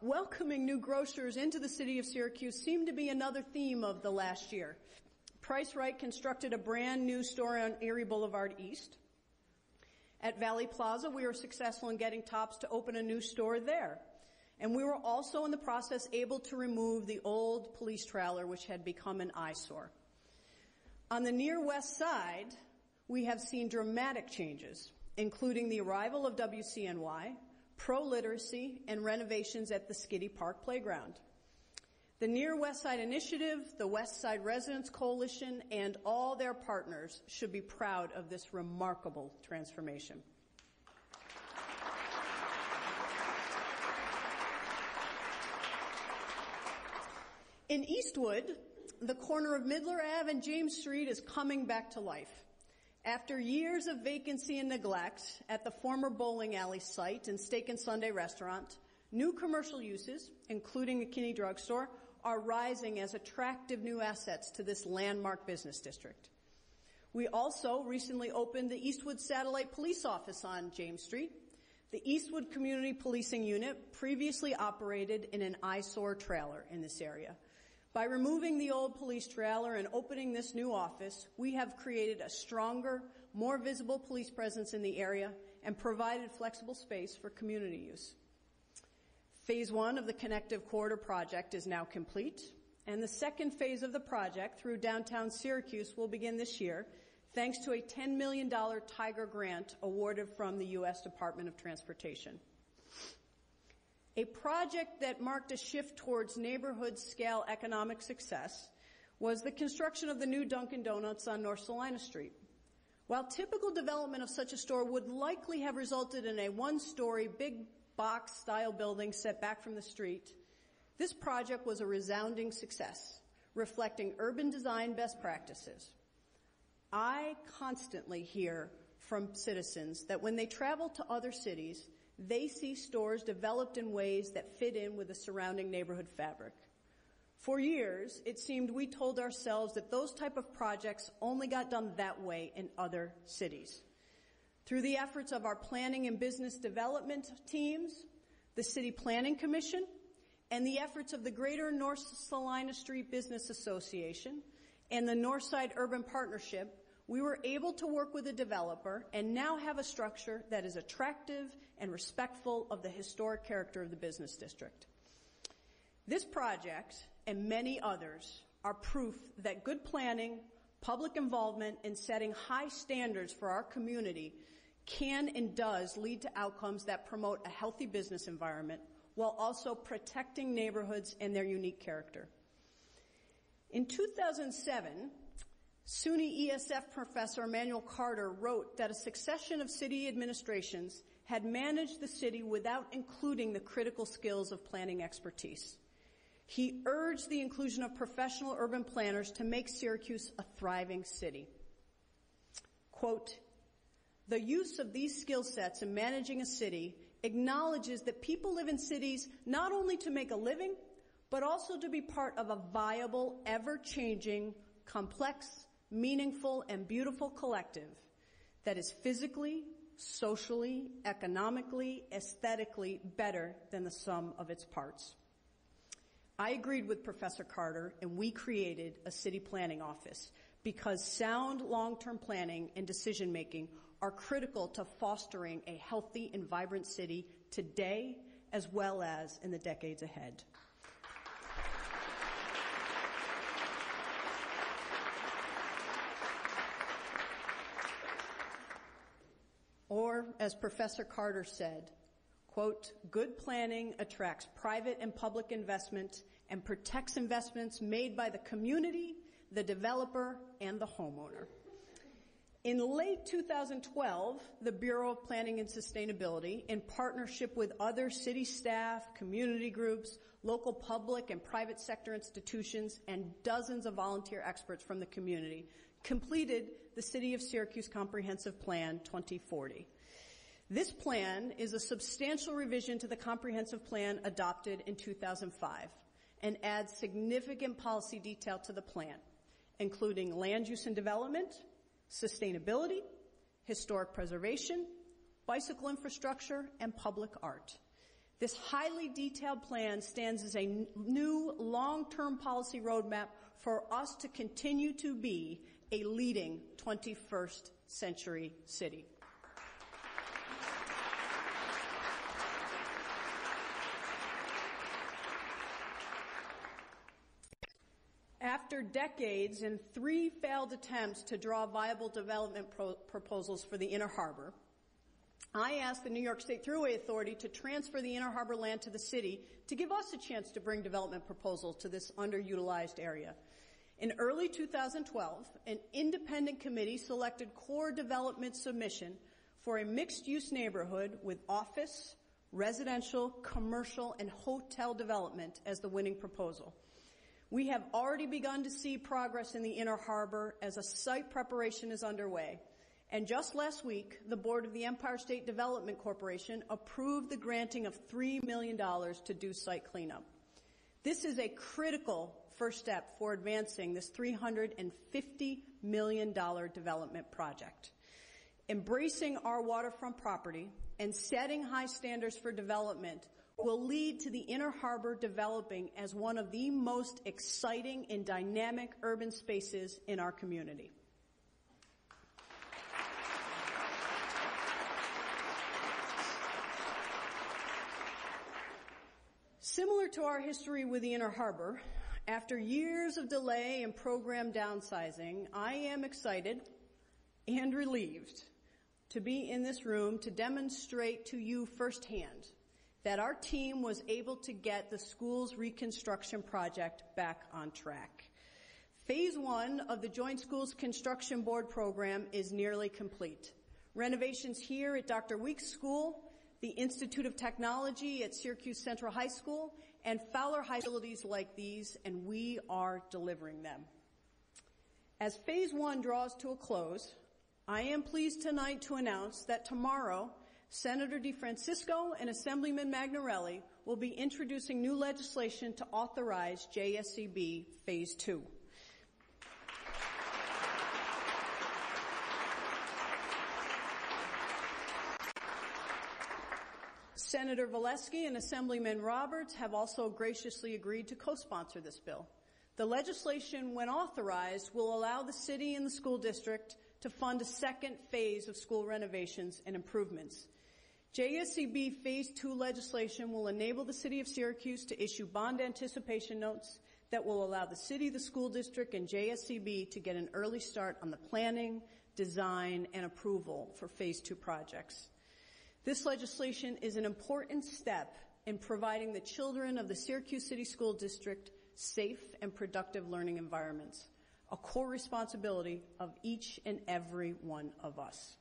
Welcoming new grocers into the city of Syracuse seemed to be another theme of the last year. Price Right constructed a brand new store on Erie Boulevard East. At Valley Plaza, we were successful in getting Tops to open a new store there. And we were also in the process able to remove the old police trailer, which had become an eyesore. On the near west side, we have seen dramatic changes, including the arrival of WCNY, pro-literacy, and renovations at the Skiddy Park Playground. The Near West Side Initiative, the West Side Residents Coalition, and all their partners should be proud of this remarkable transformation. In Eastwood, the corner of Midler Ave and James Street is coming back to life. After years of vacancy and neglect at the former bowling alley site and Steak and Sunday restaurant, new commercial uses, including a Kinney drugstore, are rising as attractive new assets to this landmark business district. We also recently opened the Eastwood Satellite Police Office on James Street. The Eastwood Community Policing Unit previously operated in an eyesore trailer in this area. By removing the old police trailer and opening this new office, we have created a stronger, more visible police presence in the area and provided flexible space for community use. Phase 1 of the Connective Corridor project is now complete, and the second phase of the project through downtown Syracuse will begin this year, thanks to a $10 million Tiger grant awarded from the U.S. Department of Transportation. A project that marked a shift towards neighborhood-scale economic success was the construction of the new Dunkin' Donuts on North Salina Street. While typical development of such a store would likely have resulted in a one-story big box-style building set back from the street, this project was a resounding success, reflecting urban design best practices. I constantly hear from citizens that when they travel to other cities, they see stores developed in ways that fit in with the surrounding neighborhood fabric. For years, it seemed we told ourselves that those type of projects only got done that way in other cities. Through the efforts of our planning and business development teams, the City Planning Commission, and the efforts of the Greater North Salina Street Business Association and the Northside Urban Partnership, we were able to work with a developer and now have a structure that is attractive and respectful of the historic character of the business district. This project and many others are proof that good planning, public involvement, and setting high standards for our community can and does lead to outcomes that promote a healthy business environment while also protecting neighborhoods and their unique character. In 2007, SUNY ESF professor Emmanuel Carter wrote that a succession of city administrations had managed the city without including the critical skills of planning expertise. He urged the inclusion of professional urban planners to make Syracuse a thriving city. Quote, "The use of these skill sets in managing a city acknowledges that people live in cities not only to make a living, but also to be part of a viable, ever-changing, complex, meaningful, and beautiful collective that is physically, socially, economically, aesthetically better than the sum of its parts." I agreed with Professor Carter, and we created a city planning office because sound long-term planning and decision-making are critical to fostering a healthy and vibrant city today as well as in the decades ahead. Or, as Professor Carter said, quote, "Good planning attracts private and public investment and protects investments made by the community, the developer, and the homeowner." In late 2012, the Bureau of Planning and Sustainability, in partnership with other city staff, community groups, local public and private sector institutions, and dozens of volunteer experts from the community, completed the City of Syracuse Comprehensive Plan 2040. This plan is a substantial revision to the comprehensive plan adopted in 2005 and adds significant policy detail to the plan, including land use and development, sustainability, historic preservation, bicycle infrastructure, and public art. This highly detailed plan stands as a new long-term policy roadmap for us to continue to be a leading 21st century city. After decades and 3 failed attempts to draw viable development proposals for the Inner Harbor, I asked the New York State Thruway Authority to transfer the Inner Harbor land to the city to give us a chance to bring development proposals to this underutilized area. In early 2012, an independent committee selected core development submission for a mixed-use neighborhood with office, residential, commercial, and hotel development as the winning proposal. We have already begun to see progress in the Inner Harbor as a site preparation is underway. And just last week, the board of the Empire State Development Corporation approved the granting of $3 million to do site cleanup. This is a critical first step for advancing this $350 million development project. Embracing our waterfront property and setting high standards for development will lead to the Inner Harbor developing as one of the most exciting and dynamic urban spaces in our community. Similar to our history with the Inner Harbor, after years of delay and program downsizing, I am excited and relieved to be in this room to demonstrate to you firsthand that our team was able to get the school's reconstruction project back on track. Phase 1 of the Joint Schools Construction Board program is nearly complete. Renovations here at Dr. Weeks' school the Institute of Technology at Syracuse Central High School, and Fowler High facilities like these, and we are delivering them. As Phase 1 draws to a close, I am pleased tonight to announce that tomorrow, Senator DeFrancisco and Assemblyman Magnarelli will be introducing new legislation to authorize JSCB Phase 2. Senator Valesky and Assemblyman Roberts have also graciously agreed to co-sponsor this bill. The legislation, when authorized, will allow the city and the school district to fund a second phase of school renovations and improvements. JSCB Phase 2 legislation will enable the city of Syracuse to issue bond anticipation notes that will allow the city, the school district, and JSCB to get an early start on the planning, design, and approval for Phase 2 projects. This legislation is an important step in providing the children of the Syracuse City School District safe and productive learning environments, a core responsibility of each and every one of us.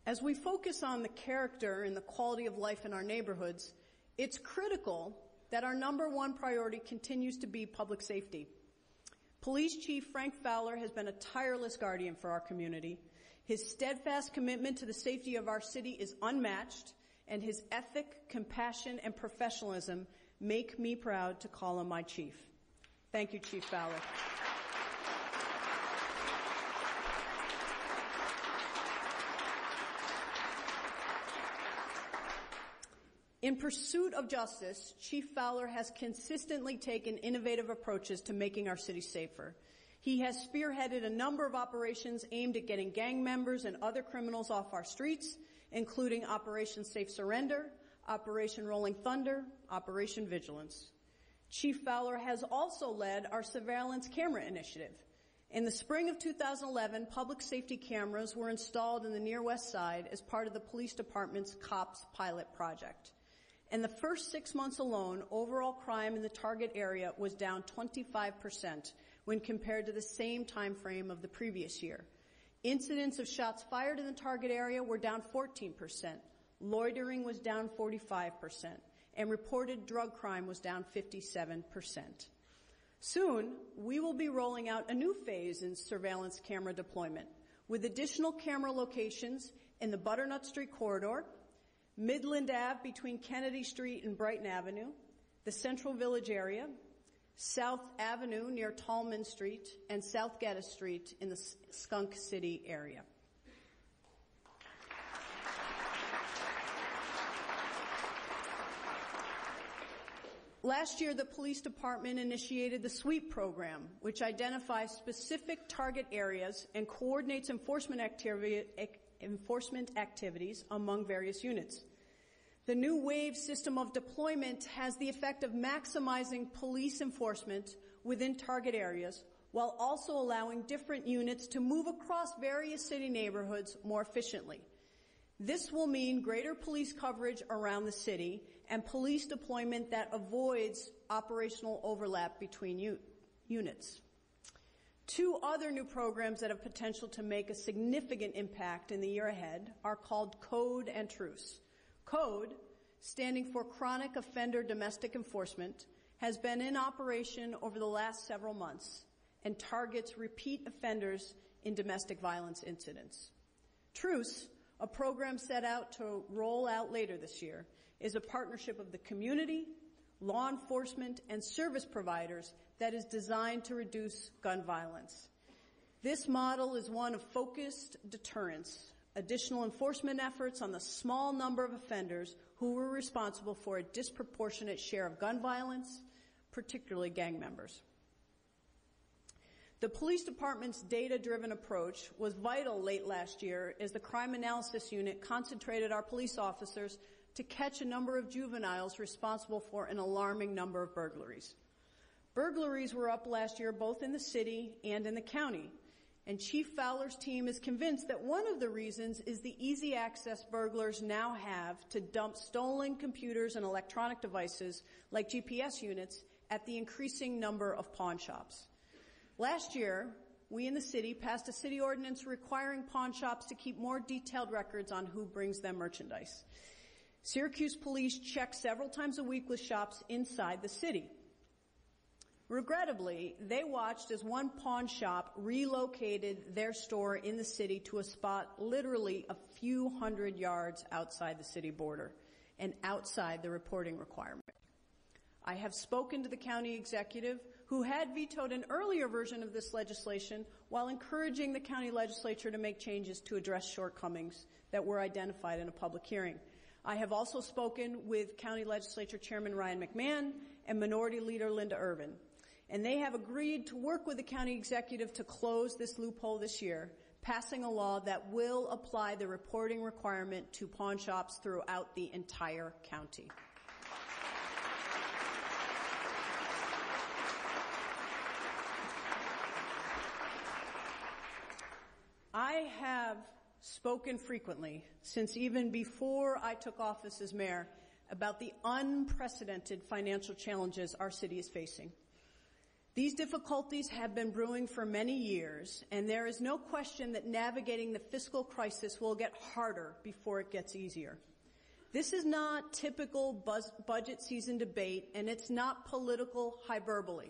As we focus on the character and the quality of life in our neighborhoods, it's critical that our number one priority continues to be public safety. Police Chief Frank Fowler has been a tireless guardian for our community. His steadfast commitment to the safety of our city is unmatched, and his ethic, compassion, and professionalism make me proud to call him my chief. Thank you, Chief Fowler. In pursuit of justice, Chief Fowler has consistently taken innovative approaches to making our city safer. He has spearheaded a number of operations aimed at getting gang members and other criminals off our streets, including Operation Safe Surrender, Operation Rolling Thunder, Operation Vigilance. Chief Fowler has also led our surveillance camera initiative. In the spring of 2011, public safety cameras were installed in the Near West Side as part of the police department's COPS pilot project. In the first 6 months alone, overall crime in the target area was down 25% when compared to the same time frame of the previous year. Incidents of shots fired in the target area were down 14%, loitering was down 45%, and reported drug crime was down 57%. Soon, we will be rolling out a new phase in surveillance camera deployment, with additional camera locations in the Butternut Street corridor, Midland Ave between Kennedy Street and Brighton Avenue, the Central Village area, South Avenue near Tallman Street, and South Geddes Street in the Skunk City area. Last year, the police department initiated the SWEEP program, which identifies specific target areas and coordinates enforcement activities among various units. The new WAVE system of deployment has the effect of maximizing police enforcement within target areas while also allowing different units to move across various city neighborhoods more efficiently. This will mean greater police coverage around the city and police deployment that avoids operational overlap between units. Two other new programs that have potential to make a significant impact in the year ahead are called CODE and TRUCE. CODE, standing for Chronic Offender Domestic Enforcement, has been in operation over the last several months and targets repeat offenders in domestic violence incidents. TRUCE, a program set out to roll out later this year, is a partnership of the community, law enforcement, and service providers that is designed to reduce gun violence. This model is one of focused deterrence, additional enforcement efforts on the small number of offenders who were responsible for a disproportionate share of gun violence, particularly gang members. The police department's data-driven approach was vital late last year as the crime analysis unit concentrated our police officers to catch a number of juveniles responsible for an alarming number of burglaries. Burglaries were up last year both in the city and in the county, and Chief Fowler's team is convinced that one of the reasons is the easy access burglars now have to dump stolen computers and electronic devices like GPS units at the increasing number of pawn shops. Last year, we in the city passed a city ordinance requiring pawn shops to keep more detailed records on who brings them merchandise. Syracuse police check several times a week with shops inside the city. Regrettably, they watched as one pawn shop relocated their store in the city to a spot literally a few hundred yards outside the city border and outside the reporting requirement. I have spoken to the county executive, who had vetoed an earlier version of this legislation while encouraging the county legislature to make changes to address shortcomings that were identified in a public hearing. I have also spoken with County Legislature Chairman Ryan McMahon and Minority Leader Linda Irvin, and they have agreed to work with the county executive to close this loophole this year, passing a law that will apply the reporting requirement to pawn shops throughout the entire county. I have spoken frequently, since even before I took office as mayor, about the unprecedented financial challenges our city is facing. These difficulties have been brewing for many years, and there is no question that navigating the fiscal crisis will get harder before it gets easier. This is not typical budget season debate, and it's not political hyperbole.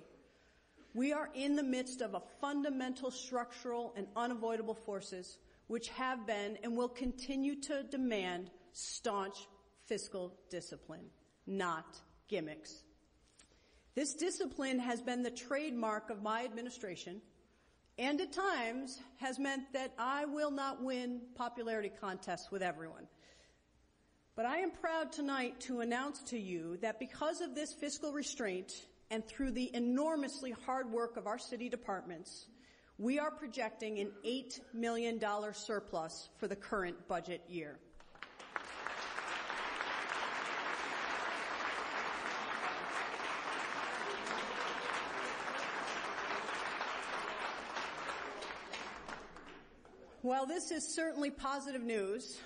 We are in the midst of a fundamental structural and unavoidable forces which have been and will continue to demand staunch fiscal discipline, not gimmicks. This discipline has been the trademark of my administration and at times has meant that I will not win popularity contests with everyone. But I am proud tonight to announce to you that because of this fiscal restraint and through the enormously hard work of our city departments, we are projecting an $8 million surplus for the current budget year. While this is certainly positive news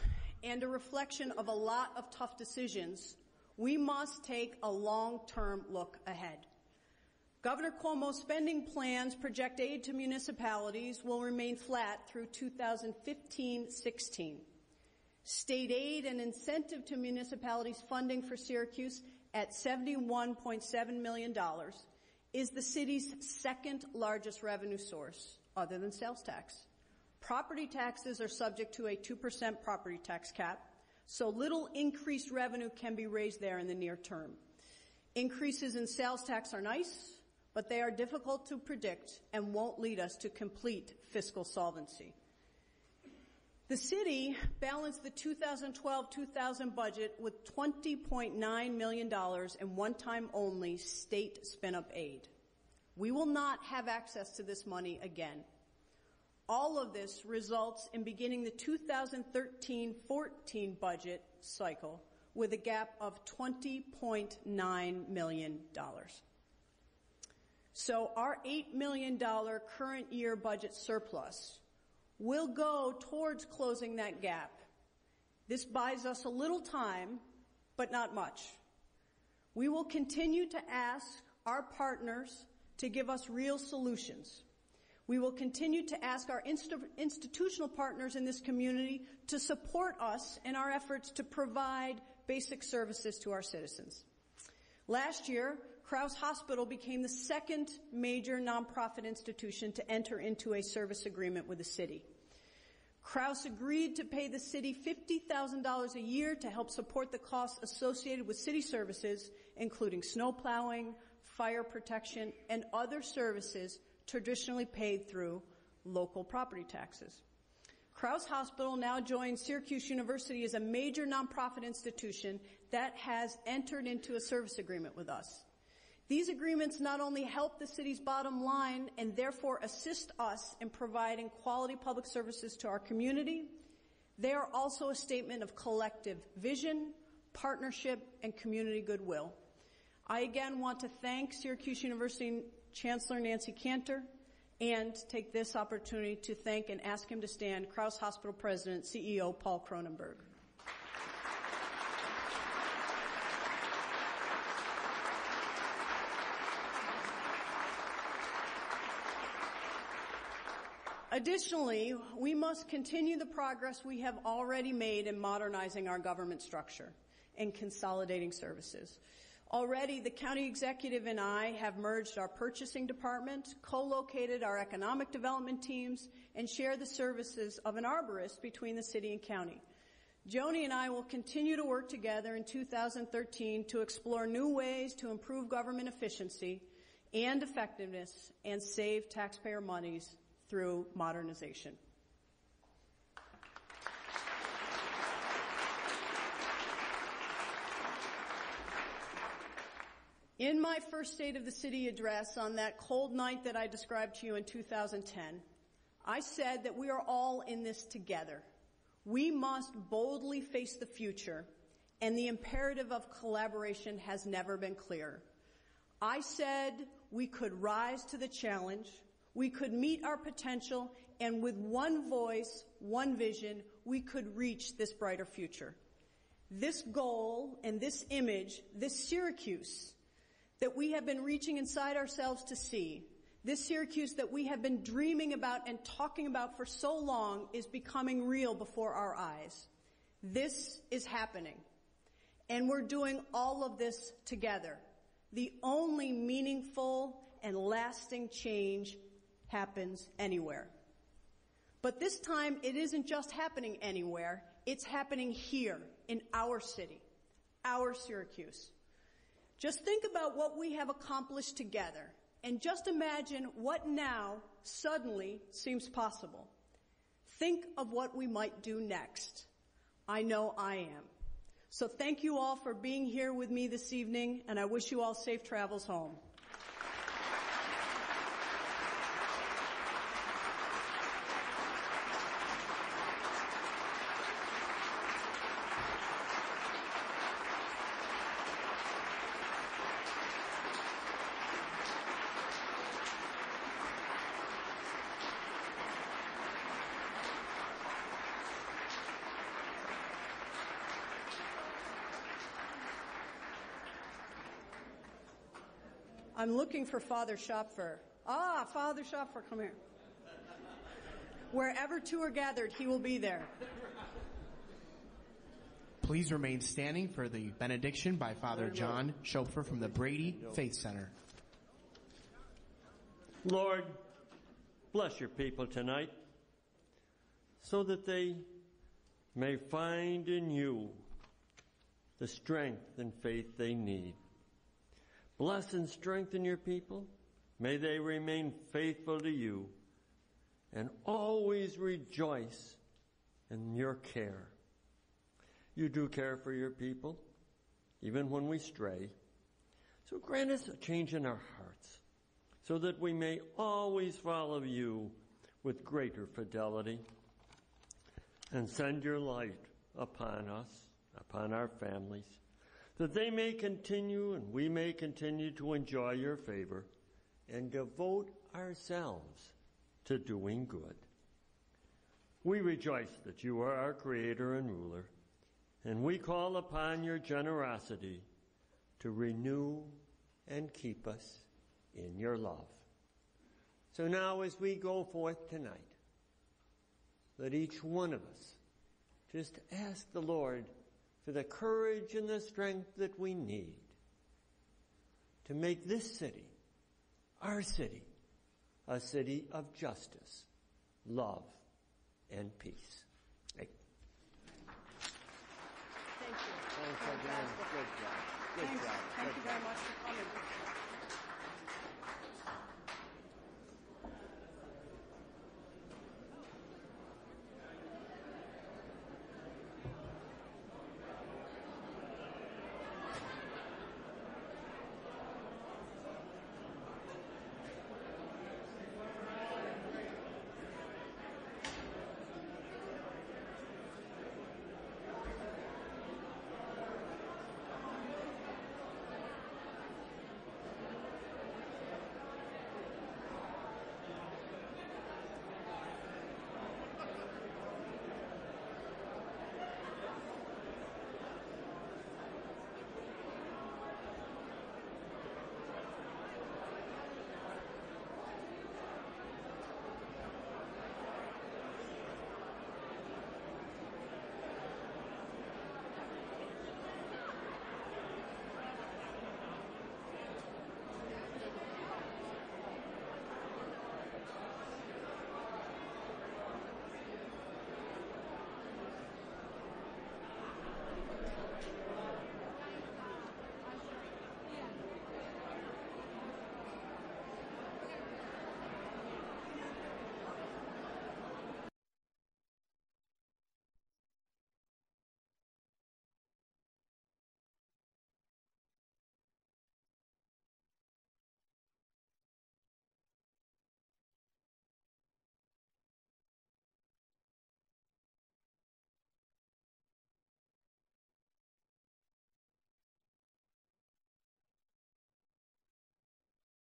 and a reflection of a lot of tough decisions, we must take a long-term look ahead. Governor Cuomo's spending plans project aid to municipalities will remain flat through 2015-16. State aid and incentive to municipalities funding for Syracuse at $71.7 million is the city's second largest revenue source, other than sales tax. Property taxes are subject to a 2% property tax cap, so little increased revenue can be raised there in the near term. Increases in sales tax are nice, but they are difficult to predict and won't lead us to complete fiscal solvency. The city balanced the 2012-2000 budget with $20.9 million in one-time only state spin-up aid. We will not have access to this money again. All of this results in beginning the 2013-14 budget cycle with a gap of $20.9 million. So our $8 million current year budget surplus will go towards closing that gap. This buys us a little time, but not much. We will continue to ask our partners to give us real solutions. We will continue to ask our institutional partners in this community to support us in our efforts to provide basic services to our citizens. Last year, Krause Hospital became the second major nonprofit institution to enter into a service agreement with the city. Krause agreed to pay the city $50,000 a year to help support the costs associated with city services, including snow plowing, fire protection, and other services traditionally paid through local property taxes. Krause Hospital now joins Syracuse University as a major nonprofit institution that has entered into a service agreement with us. These agreements not only help the city's bottom line and therefore assist us in providing quality public services to our community, they are also a statement of collective vision, partnership, and community goodwill. I again want to thank Syracuse University Chancellor Nancy Cantor and take this opportunity to thank and ask him to stand Krause Hospital President, CEO Paul Cronenberg. Additionally, we must continue the progress we have already made in modernizing our government structure and consolidating services. Already, the county executive and I have merged our purchasing department, co-located our economic development teams, and share the services of an arborist between the city and county. Joni and I will continue to work together in 2013 to explore new ways to improve government efficiency and effectiveness and save taxpayer monies through modernization. In my first State of the City address on that cold night that I described to you in 2010, I said that we are all in this together. We must boldly face the future, and the imperative of collaboration has never been clearer. I said we could rise to the challenge, we could meet our potential, and with one voice, one vision, we could reach this brighter future. This goal and this image, this Syracuse that we have been reaching inside ourselves to see, this Syracuse that we have been dreaming about and talking about for so long, is becoming real before our eyes. This is happening. And we're doing all of this together. The only meaningful and lasting change happens anywhere. But this time, it isn't just happening anywhere. It's happening here in our city, our Syracuse. Just think about what we have accomplished together, and just imagine what now suddenly seems possible. Think of what we might do next. I know I am. So thank you all for being here with me this evening, and I wish you all safe travels home. I'm looking for Father Schopfer. Father Schopfer, come here. Wherever two are gathered, he will be there. Please remain standing for the benediction by Father John Schopfer from the Brady Faith Center. Lord, bless your people tonight so that they may find in you the strength and faith they need. Bless and strengthen your people. May they remain faithful to you and always rejoice in your care. You do care for your people, even when we stray. So grant us a change in our hearts so that we may always follow you with greater fidelity. And send your light upon us, upon our families, that they may continue and we may continue to enjoy your favor and devote ourselves to doing good. We rejoice that you are our creator and ruler, and we call upon your generosity to renew and keep us in your love. So now as we go forth tonight, let each one of us just ask the Lord for the courage and the strength that we need to make this city, our city, a city of justice, love, and peace. Thank you. Thank you. Good job. Thank you very much for coming.